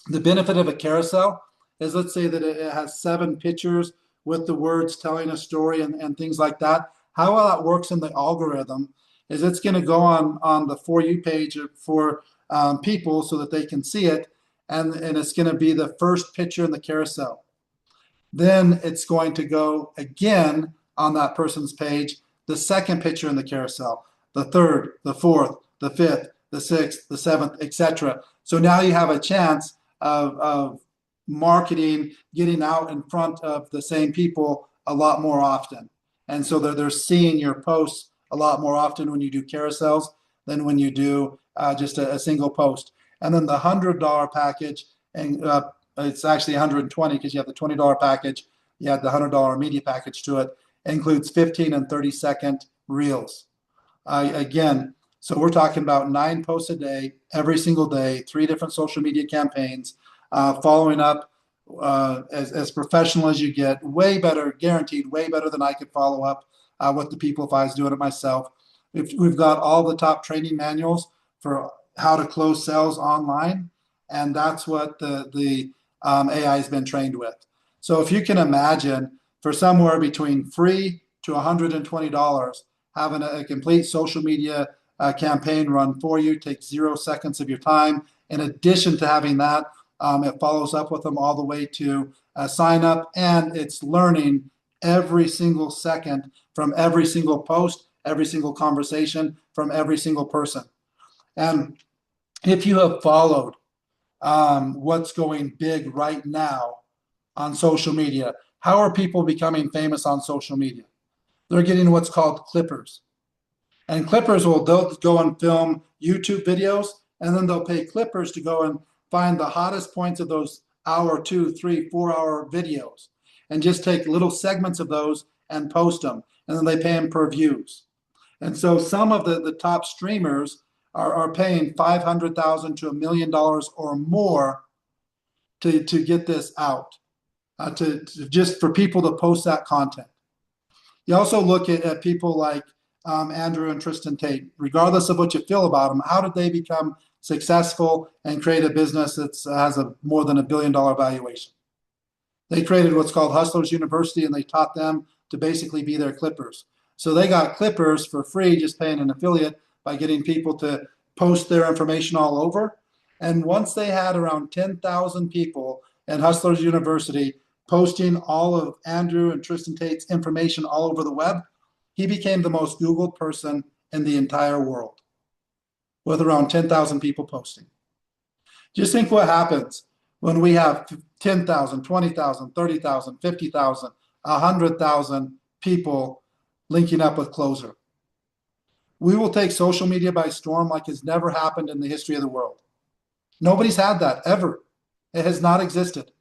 the benefit of a carousel is, let's say that it has 7 pictures with the words telling a story and things like that. How well that works in the algorithm is it's going to go on the For You page for people so that they can see it, and it's going to be the first picture in the carousel. Then it's going to go again on that person's page, the second picture in the carousel, the third, the fourth, the fifth, the sixth, the seventh, etc. So now you have a chance of marketing, getting out in front of the same people a lot more often. And so they're seeing your posts a lot more often when you do carousels than when you do just a single post. And then the $100 package, and it's actually $120 because you have the $20 package, you have the $100 media package to it, includes 15 and 30-second reels. Again, so we're talking about 9 posts a day, every single day, 3 different social media campaigns. following up as professional as you get, way better, guaranteed, way better than I could follow up with the people if I was doing it myself. We've got all the top training manuals for how to close sales online, and that's what the AI has been trained with. So if you can imagine, for somewhere between free to $120, having a complete social media campaign run for you, takes 0 seconds of your time. In addition to having that, it follows up with them all the way to sign up, and it's learning every single second from every single post, every single conversation from every single person. And if you have followed what's going big right now on social media, how are people becoming famous on social media? They're getting what's called clippers. And clippers they'll go and film YouTube videos, and then they'll pay clippers to go and find the hottest points of those hour, 2, 3, 4-hour videos, and just take little segments of those and post them. And then they pay them per views. And so some of the top streamers are paying $500,000 to $1 million or more to get this out, to just for people to post that content. You also look at people like Andrew and Tristan Tate. Regardless of what you feel about them, how did they become successful and create a business that has more than $1 billion valuation? They created what's called Hustlers University, and they taught them to basically be their clippers. So they got clippers for free, just paying an affiliate by getting people to post their information all over. And once they had around 10,000 people at Hustlers University posting all of Andrew and Tristan Tate's information all over the web, he became the most Googled person in the entire world, with around 10,000 people posting. Just think what happens when we have 10,000, 20,000, 30,000, 50,000, 100,000 people linking up with Closer. We will take social media by storm like it's never happened in the history of the world. Nobody's had that ever. It has not existed.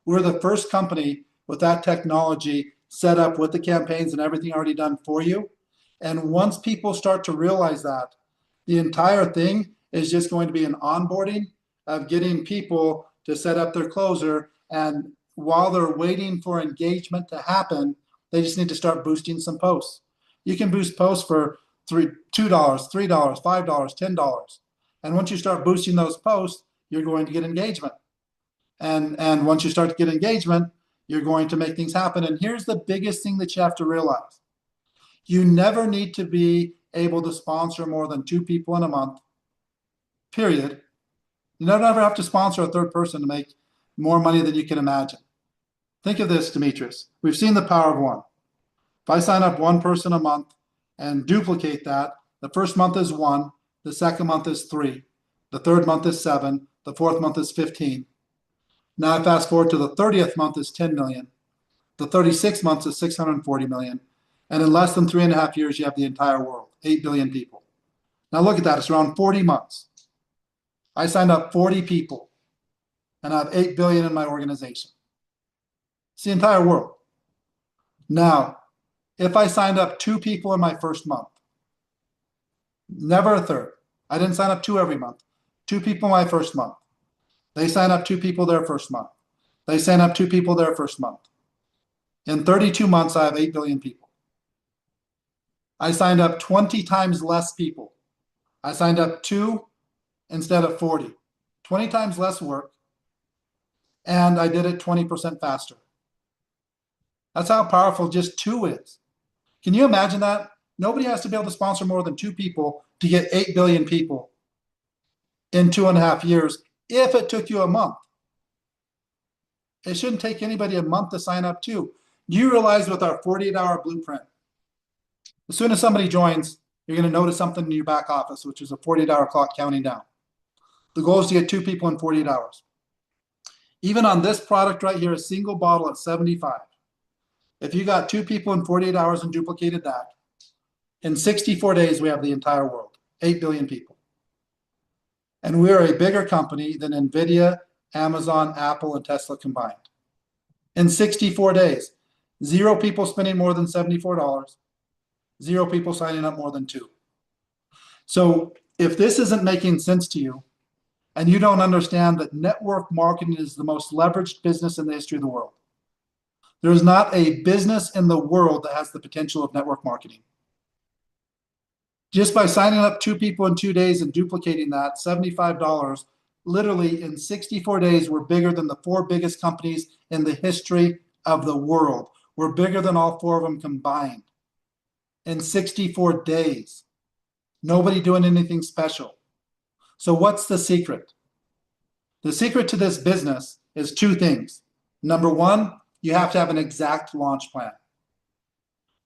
We're the first company with that technology set up with the campaigns and everything already done for you. And once people start to realize that, the entire thing is just going to be an onboarding of getting people to set up their Closer. And while they're waiting for engagement to happen, they just need to start boosting some posts. You can boost posts for $2, $3, $5, $10. And once you start boosting those posts, you're going to get engagement. And once you start to get engagement, you're going to make things happen. And here's the biggest thing that you have to realize. You never need to be able to sponsor more than 2 people in a month, period. You never ever have to sponsor a third person to make more money than you can imagine. Think of this, Demetrius. We've seen the power of one. If I sign up 1 person a month and duplicate that, the first month is 1, the second month is 3, the third month is 7, the fourth month is 15. Now I fast forward to the 30th month is 10 million. The 36th month is 640 million. And in less than 3.5 years, you have the entire world, 8 billion people. Now look at that, it's around 40 months. I signed up 40 people and I have 8 billion in my organization. It's the entire world. Now, if I signed up 2 people in my first month, never a third. I didn't sign up 2 every month. 2 people in my first month. They sign up 2 people their first month. They sign up 2 people their first month. In 32 months, I have 8 billion people. I signed up 20 times less people. I signed up 2 instead of 40. 20 times less work, and I did it 20% faster. That's how powerful just 2 is. Can you imagine that? Nobody has to be able to sponsor more than 2 people to get 8 billion people in 2.5 years if it took you a month. It shouldn't take anybody a month to sign up too. You realize with our 48-hour blueprint, as soon as somebody joins, you're going to notice something in your back office, which is a 48-hour clock counting down. The goal is to get 2 people in 48 hours. Even on this product right here, a single bottle at 75. If you got 2 people in 48 hours and duplicated that, in 64 days, we have the entire world, 8 billion people. And we're a bigger company than NVIDIA, Amazon, Apple, and Tesla combined. In 64 days, 0 people spending more than $74, 0 people signing up more than 2. So if this isn't making sense to you, and you don't understand that network marketing is the most leveraged business in the history of the world. There is not a business in the world that has the potential of network marketing. Just by signing up 2 people in 2 days and duplicating that, $75, literally in 64 days, we're bigger than the 4 biggest companies in the history of the world. We're bigger than all 4 of them combined. In 64 days. Nobody doing anything special. So what's the secret? The secret to this business is 2 things. Number 1, you have to have an exact launch plan.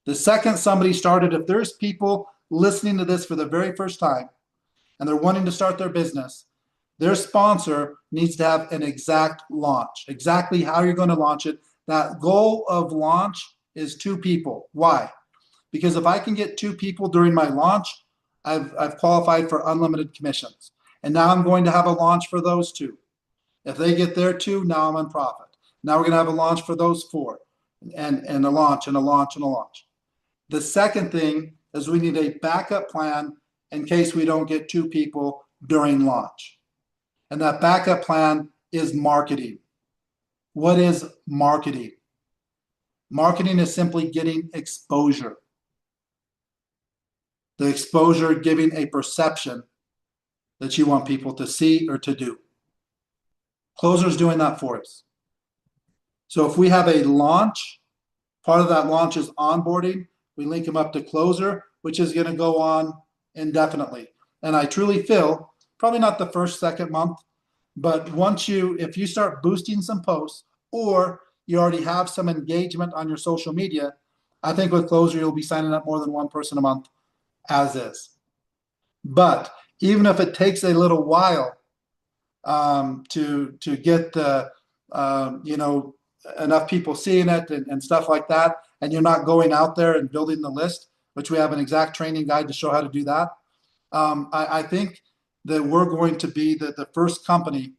The second somebody started, if there's people listening to this for the very first time and they're wanting to start their business, their sponsor needs to have an exact launch, exactly how you're going to launch it. That goal of launch is 2 people. Why? Because if I can get 2 people during my launch, I've qualified for unlimited commissions. And now I'm going to have a launch for those 2. If they get their 2, now I'm in profit. Now we're going to have a launch for those 4, and a launch and a launch and a launch. The second thing is we need a backup plan in case we don't get 2 people during launch. And that backup plan is marketing. What is marketing? Marketing is simply getting exposure. The exposure giving a perception that you want people to see or to do. Closer's doing that for us. So if we have a launch, part of that launch is onboarding. We link them up to Closer, which is going to go on indefinitely. And I truly feel, probably not the first, second month, but if you start boosting some posts, or you already have some engagement on your social media, I think with Closer, you'll be signing up more than 1 person a month as is. But even if it takes a little while to get the, enough people seeing it and stuff like that, and you're not going out there and building the list, which we have an exact training guide to show how to do that. I think that we're going to be the first company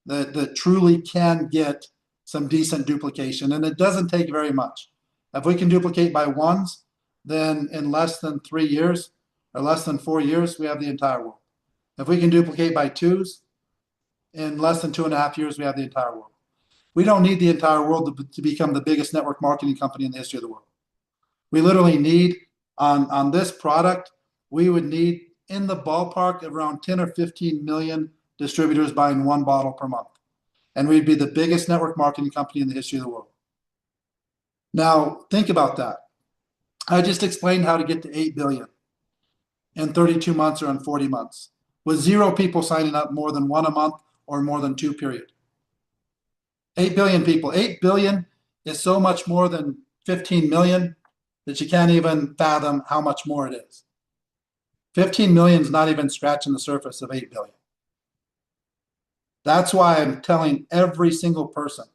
that truly can get some decent duplication. And it doesn't take very much. If we can duplicate by 1s, then in less than 3 years or less than 4 years, we have the entire world. If we can duplicate by 2s, in less than 2.5 years, we have the entire world. We don't need the entire world to become the biggest network marketing company in the history of the world. We literally need, on this product, we would need in the ballpark of around 10 or 15 million distributors buying 1 bottle per month. And we'd be the biggest network marketing company in the history of the world. Now, think about that. I just explained how to get to 8 billion in 32 months or in 40 months, with 0 people signing up more than 1 a month or more than 2, period. 8 billion people. 8 billion is so much more than 15 million that you can't even fathom how much more it is. 15 million is not even scratching the surface of 8 billion. That's why I'm telling every single person,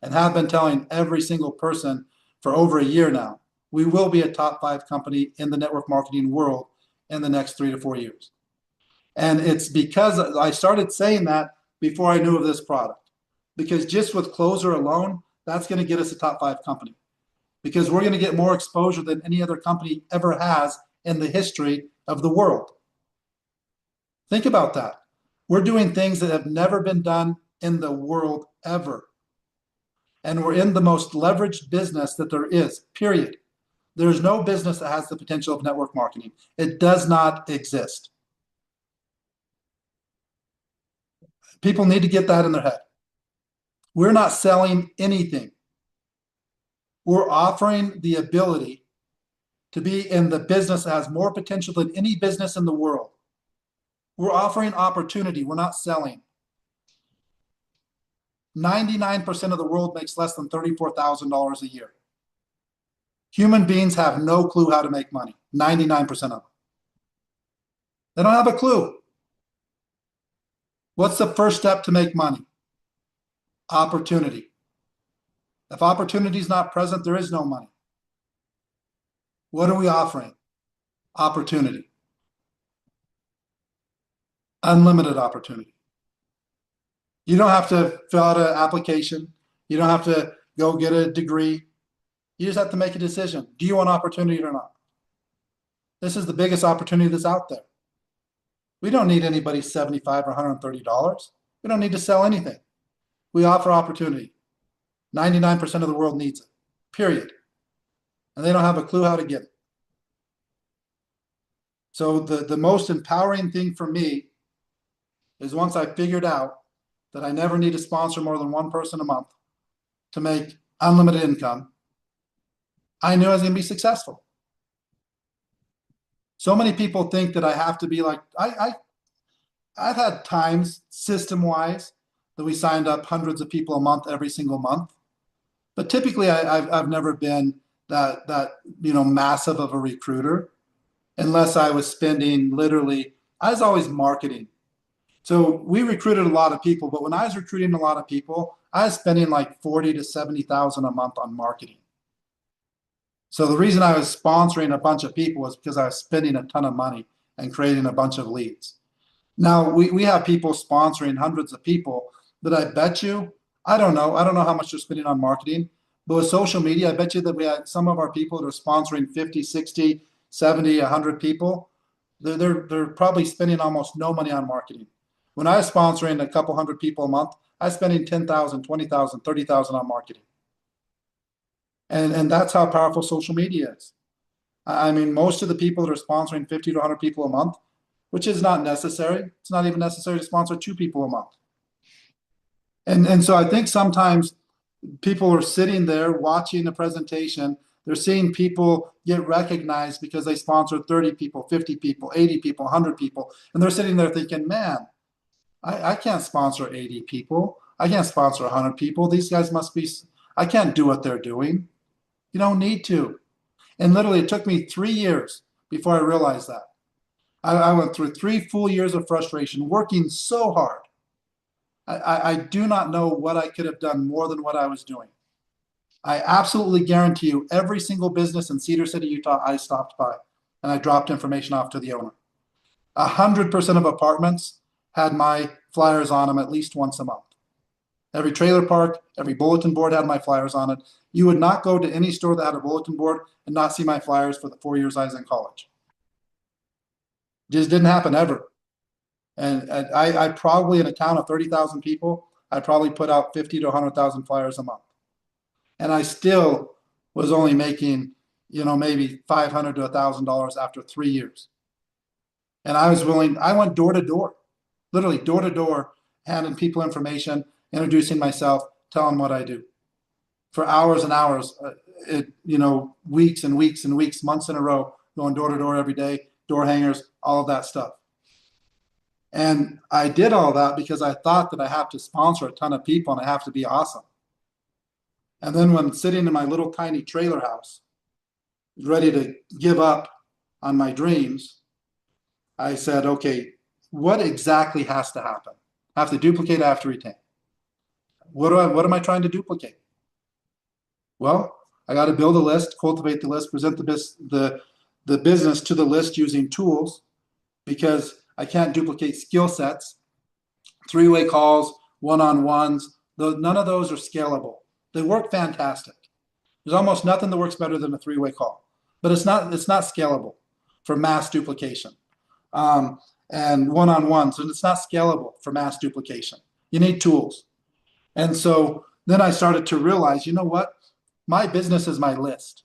and have been telling every single person for over a year now, we will be a top 5 company in the network marketing world in the next 3 to 4 years. And it's because I started saying that before I knew of this product. Because just with Closer alone, that's going to get us a top 5 company. Because we're going to get more exposure than any other company ever has in the history of the world. Think about that. We're doing things that have never been done in the world ever. And we're in the most leveraged business that there is, period. There's no business that has the potential of network marketing. It does not exist. People need to get that in their head. We're not selling anything. We're offering the ability to be in the business that has more potential than any business in the world. We're offering opportunity. We're not selling. 99% of the world makes less than $34,000 a year. Human beings have no clue how to make money. 99% of them. They don't have a clue. What's the first step to make money? Opportunity. If opportunity is not present, there is no money. What are we offering? Opportunity. Unlimited opportunity. You don't have to fill out an application. You don't have to go get a degree. You just have to make a decision. Do you want opportunity or not? This is the biggest opportunity that's out there. We don't need anybody's $75 or $130. We don't need to sell anything. We offer opportunity. 99% of the world needs it, period. And they don't have a clue how to get it. So the most empowering thing for me is once I figured out that I never need to sponsor more than one person a month to make unlimited income, I knew I was going to be successful. So many people think that I have to be like, I've had times system-wise that we signed up hundreds of people a month every single month. But typically I've never been that massive of a recruiter unless I was spending literally, I was always marketing. So we recruited a lot of people, but when I was recruiting a lot of people, I was spending like 40 to 70,000 a month on marketing. So the reason I was sponsoring a bunch of people was because I was spending a ton of money and creating a bunch of leads. Now we have people sponsoring hundreds of people that I bet you, I don't know how much they're spending on marketing, but with social media, I bet you that we had some of our people that are sponsoring 50, 60, 70, 100 people. They're probably spending almost no money on marketing. When I was sponsoring a couple hundred people a month, I was spending 10,000, 20,000, 30,000 on marketing. And that's how powerful social media is. I mean, most of the people that are sponsoring 50 to 100 people a month, which is not necessary. It's not even necessary to sponsor 2 people a month. And so I think sometimes people are sitting there watching a presentation. They're seeing people get recognized because they sponsored 30 people, 50 people, 80 people, 100 people. And they're sitting there thinking, man, I can't sponsor 80 people. I can't sponsor 100 people. These guys must be, I can't do what they're doing. You don't need to. And literally it took me 3 years before I realized that. I went through 3 full years of frustration, working so hard. I do not know what I could have done more than what I was doing. I absolutely guarantee you every single business in Cedar City, Utah, I stopped by and I dropped information off to the owner. 100% of apartments had my flyers on them at least once a month. Every trailer park, every bulletin board had my flyers on it. You would not go to any store that had a bulletin board and not see my flyers for the 4 years I was in college. Just didn't happen ever. And I probably, in a town of 30,000 people, I probably put out 50 to 100,000 flyers a month. And I still was only making, maybe $500 to $1,000 after 3 years. And I went door to door, literally door to door, handing people information, introducing myself, telling what I do. For hours and hours, weeks and weeks and weeks, months in a row, going door to door every day, door hangers, all of that stuff. And I did all that because I thought that I have to sponsor a ton of people and I have to be awesome. And then when sitting in my little tiny trailer house, ready to give up on my dreams, I said, okay, what exactly has to happen? I have to duplicate, I have to retain. What am I trying to duplicate? Well, I got to build a list, cultivate the list, present the business to the list using tools, because I can't duplicate skill sets, 3-way calls, one-on-ones. None of those are scalable. They work fantastic. There's almost nothing that works better than a 3-way call, but it's not scalable for mass duplication. And one-on-ones, and it's not scalable for mass duplication. You need tools. And so then I started to realize, you know what? My business is my list.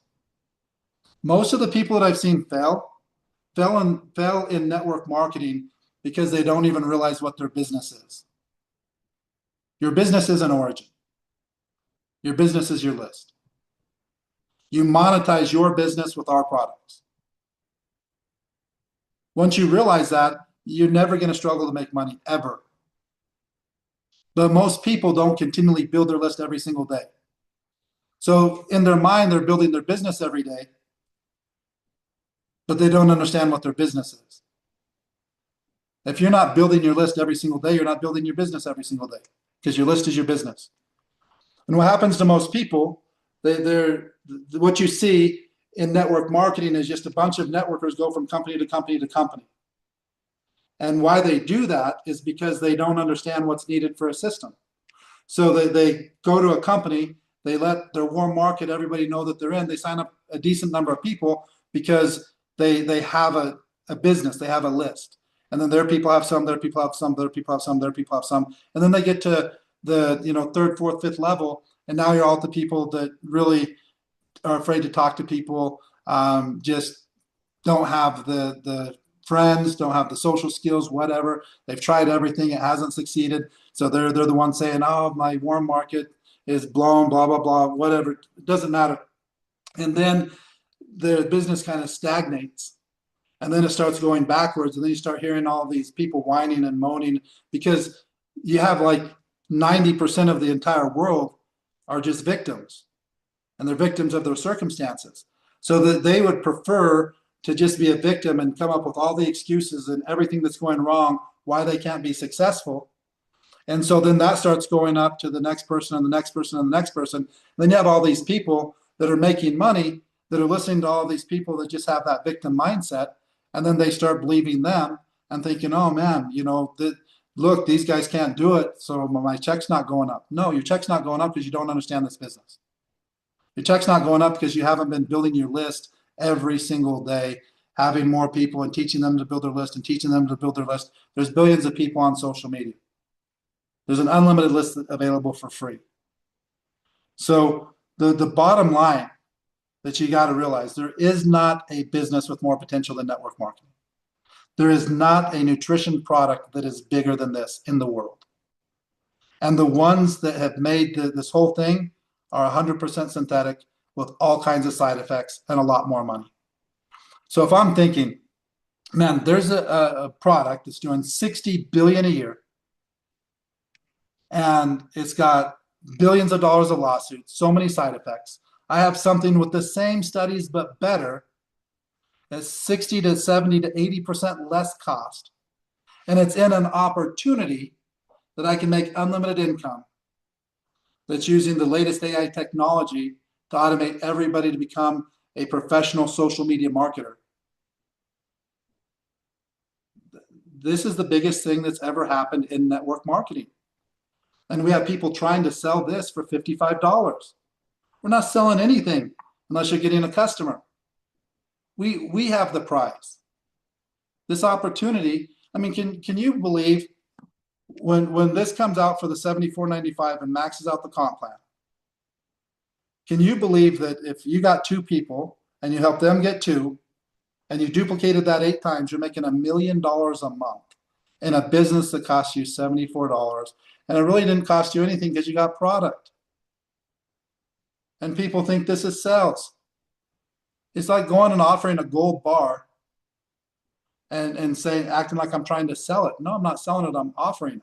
Most of the people that I've seen fell in network marketing because they don't even realize what their business is. Your business isn't Orygn. Your business is your list. You monetize your business with our products. Once you realize that, you're never going to struggle to make money, ever. But most people don't continually build their list every single day. So in their mind, they're building their business every day, but they don't understand what their business is. If you're not building your list every single day, you're not building your business every single day, because your list is your business. And what happens to most people, what you see in network marketing is just a bunch of networkers go from company to company to company. And why they do that is because they don't understand what's needed for a system. So they go to a company, they let their warm market, everybody know that they're in, they sign up a decent number of people because they have a business, they have a list. And then their people have some, their people have some, their people have some, their people have some. And then they get to the, third, fourth, fifth level. And now you're all the people that really are afraid to talk to people, just don't have the friends, don't have the social skills, whatever. They've tried everything. It hasn't succeeded. So they're the ones saying, oh, my warm market is blown, blah, blah, blah, whatever. It doesn't matter. And then the business kind of stagnates. And then it starts going backwards. And then you start hearing all these people whining and moaning because you have like 90% of the entire world are just victims. And they're victims of their circumstances. So that they would prefer to just be a victim and come up with all the excuses and everything that's going wrong, why they can't be successful. And so then that starts going up to the next person and the next person and the next person. And then you have all these people that are making money that are listening to all these people that just have that victim mindset. And then they start believing them and thinking, oh man, look, these guys can't do it. So my check's not going up. No, your check's not going up because you don't understand this business. Your check's not going up because you haven't been building your list every single day, having more people and teaching them to build their list and teaching them to build their list. There's billions of people on social media. There's an unlimited list available for free. So the bottom line that you got to realize, there is not a business with more potential than network marketing. There is not a nutrition product that is bigger than this in the world. And the ones that have made this whole thing are 100% synthetic with all kinds of side effects and a lot more money. So if I'm thinking, man, there's a product that's doing 60 billion a year and it's got billions of dollars of lawsuits, so many side effects. I have something with the same studies but better, at 60 to 70 to 80% less cost. And it's in an opportunity that I can make unlimited income, that's using the latest AI technology to automate everybody to become a professional social media marketer. This is the biggest thing that's ever happened in network marketing. And we have people trying to sell this for $55. We're not selling anything unless you're getting a customer. We have the prize. This opportunity, I mean, can you believe when this comes out for the $74.95 and maxes out the comp plan? Can you believe that if you got two people and you help them get two and you duplicated that 8 times, you're making $1 million a month in a business that costs you $74, and it really didn't cost you anything because you got product. And people think this is sales. It's like going and offering a gold bar and saying, acting like I'm trying to sell it. No, I'm not selling it, I'm offering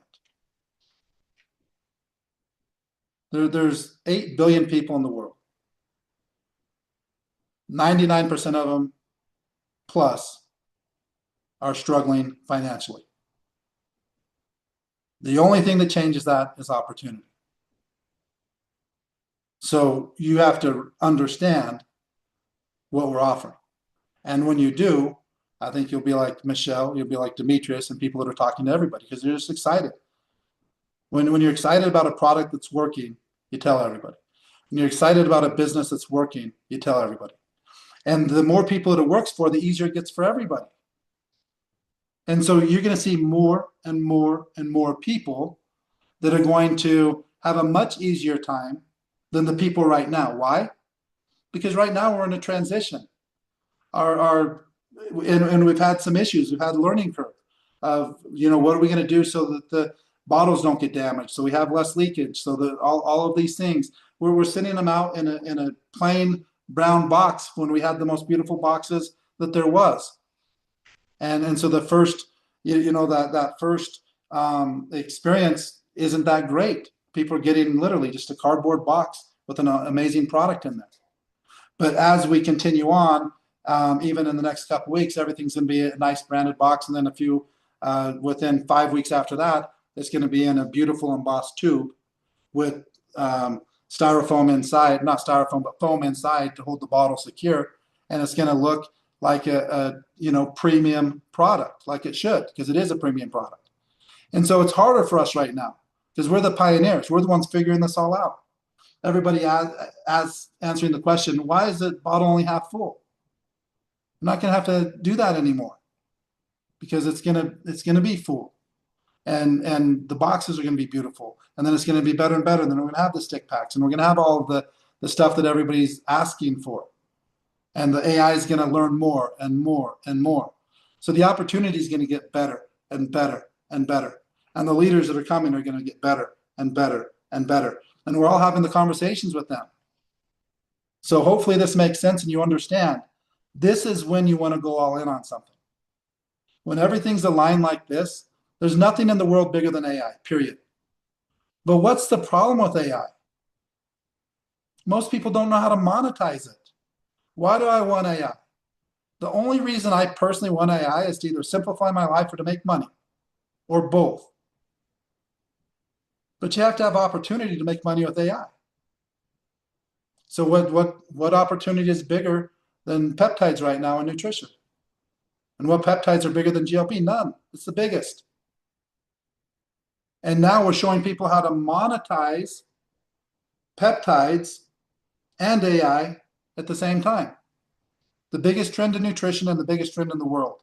it. There's 8 billion people in the world. 99% of them plus are struggling financially. The only thing that changes that is opportunity. So you have to understand what we're offering. And when you do, I think you'll be like Michelle, you'll be like Demetrius and people that are talking to everybody because they're just excited. When you're excited about a product that's working, you tell everybody. When you're excited about a business that's working, you tell everybody. And the more people that it works for, the easier it gets for everybody. And so you're going to see more and more and more people that are going to have a much easier time than the people right now. Why? Because right now we're in a transition. And we've had some issues. We've had a learning curve of, what are we going to do so that the bottles don't get damaged, so we have less leakage, so that all of these things, we're sending them out in a plain brown box when we had the most beautiful boxes that there was. And so the first, that first experience isn't that great. People are getting literally just a cardboard box with an amazing product in there. But as we continue on, even in the next couple of weeks, everything's going to be a nice branded box. And then within 5 weeks after that, it's going to be in a beautiful embossed tube with styrofoam inside, not styrofoam, but foam inside to hold the bottle secure. And it's going to look like a premium product, like it should, because it is a premium product. And so it's harder for us right now because we're the pioneers. We're the ones figuring this all out. Everybody answering the question, why is the bottle only half full? I'm not going to have to do that anymore. because it's gonna be full, and the boxes are gonna be beautiful, and then it's gonna be better and better. And then we're gonna have the stick packs, and we're gonna have all of the stuff that everybody's asking for, and the AI is gonna learn more and more and more. So the opportunity is gonna get better and better and better, and the leaders that are coming are gonna get better and better and better, and we're all having the conversations with them. So hopefully this makes sense and you understand. This is when you want to go all in on something. When everything's aligned like this, there's nothing in the world bigger than AI, period. But what's the problem with AI? Most people don't know how to monetize it. Why do I want AI? The only reason I personally want AI is to either simplify my life or to make money, or both. But you have to have opportunity to make money with AI. So what opportunity is bigger than peptides right now in nutrition? And what peptides are bigger than GLP? None. It's the biggest. And now we're showing people how to monetize peptides and AI at the same time. The biggest trend in nutrition and the biggest trend in the world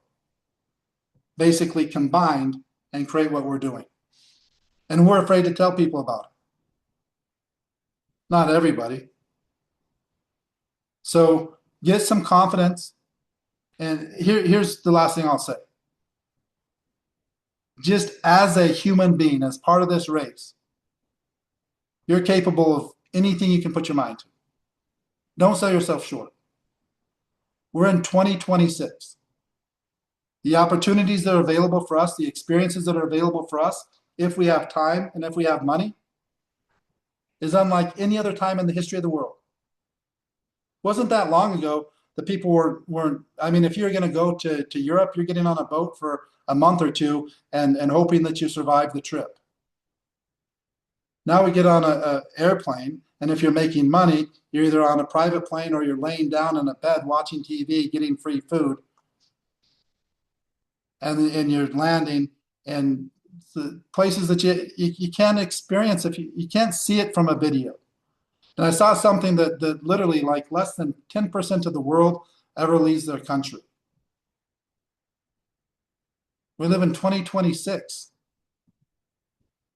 basically combined and create what we're doing. And we're afraid to tell people about it. Not everybody. So get some confidence. And here's the last thing I'll say. Just as a human being, as part of this race, you're capable of anything you can put your mind to. Don't sell yourself short. We're in 2026. The opportunities that are available for us, the experiences that are available for us, if we have time and if we have money, is unlike any other time in the history of the world. Wasn't that long ago that people weren't, I mean, if you're going to go to Europe, you're getting on a boat for a month or two and hoping that you survive the trip. Now we get on a airplane, and if you're making money, you're either on a private plane or you're laying down in a bed watching TV, getting free food, and you're landing in the places that you can't experience if you can't see it from a video. And I saw something that literally like less than 10% of the world ever leaves their country. We live in 2026.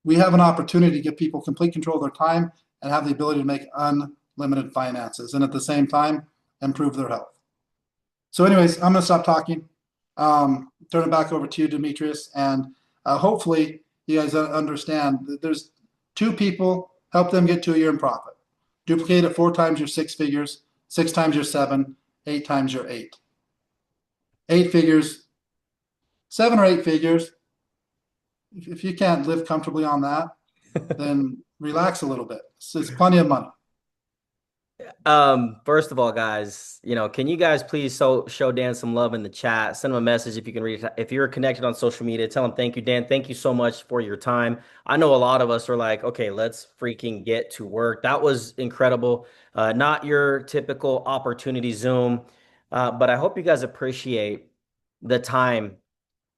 We have an opportunity to give people complete control of their time and have the ability to make unlimited finances, and at the same time, improve their health. So anyways, I'm going to stop talking. Turn it back over to you, Demetrius. And hopefully you guys understand that there's two people, help them get to a year in profit. Duplicate it 4 times your 6 figures, 6 times your 7, 8 times your 8. 8 figures, 7 or 8 figures. If you can't live comfortably on that, then relax a little bit. It's plenty of money. First of all, guys, can you guys please show Dan some love in the chat? Send him a message if you can read it. If you're connected on social media, tell him thank you, Dan. Thank you so much for your time. I know a lot of us are like, okay, let's freaking get to work. That was incredible. Not your typical opportunity Zoom, but I hope you guys appreciate the time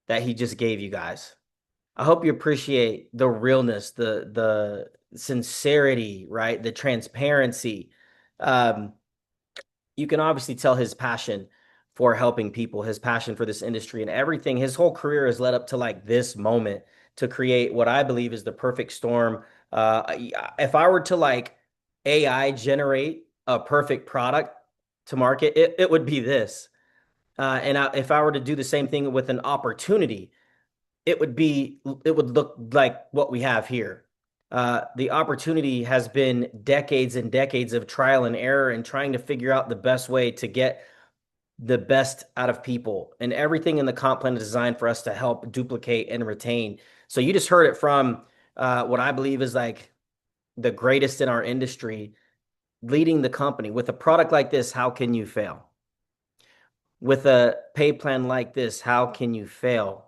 that he just gave you guys. I hope you appreciate the realness, the sincerity, right? The transparency. You can obviously tell his passion for helping people, his passion for this industry and everything. His whole career has led up to like this moment to create what I believe is the perfect storm. If I were to like AI generate a perfect product to market, it would be this. If I were to do the same thing with an opportunity, it would look like what we have here. The opportunity has been decades and decades of trial and error and trying to figure out the best way to get the best out of people, and everything in the comp plan is designed for us to help duplicate and retain. So you just heard it from what I believe is like the greatest in our industry, leading the company. With a product like this, how can you fail? With a pay plan like this, how can you fail?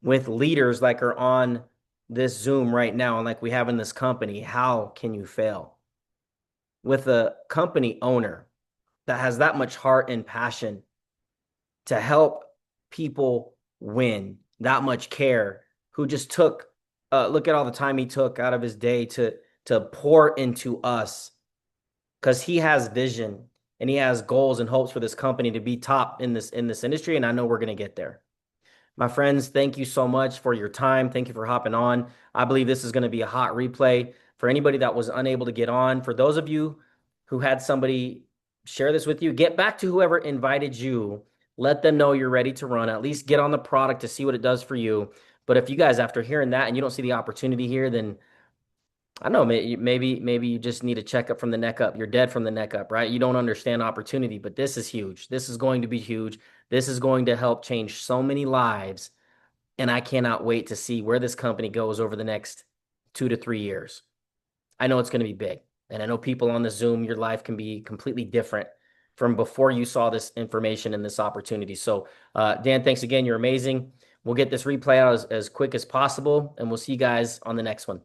With leaders like are on this Zoom right now and like we have in this company, how can you fail? With a company owner that has that much heart and passion to help people win, that much care, who just took, look at all the time he took out of his day to pour into us, because he has vision and he has goals and hopes for this company to be top in this industry, and I know we're going to get there. My friends, thank you so much for your time. Thank you for hopping on. I believe this is going to be a hot replay for anybody that was unable to get on. For those of you who had somebody share this with you, get back to whoever invited you. Let them know you're ready to run. At least get on the product to see what it does for you. But if you guys, after hearing that and you don't see the opportunity here, then I don't know, maybe you just need a checkup from the neck up. You're dead from the neck up, right? You don't understand opportunity, but this is huge. This is going to be huge. This is going to help change so many lives. And I cannot wait to see where this company goes over the next 2 to 3 years. I know it's going to be big. And I know people on the Zoom, your life can be completely different from before you saw this information and this opportunity. So, Dan, thanks again. You're amazing. We'll get this replay out as quick as possible, and we'll see you guys on the next one.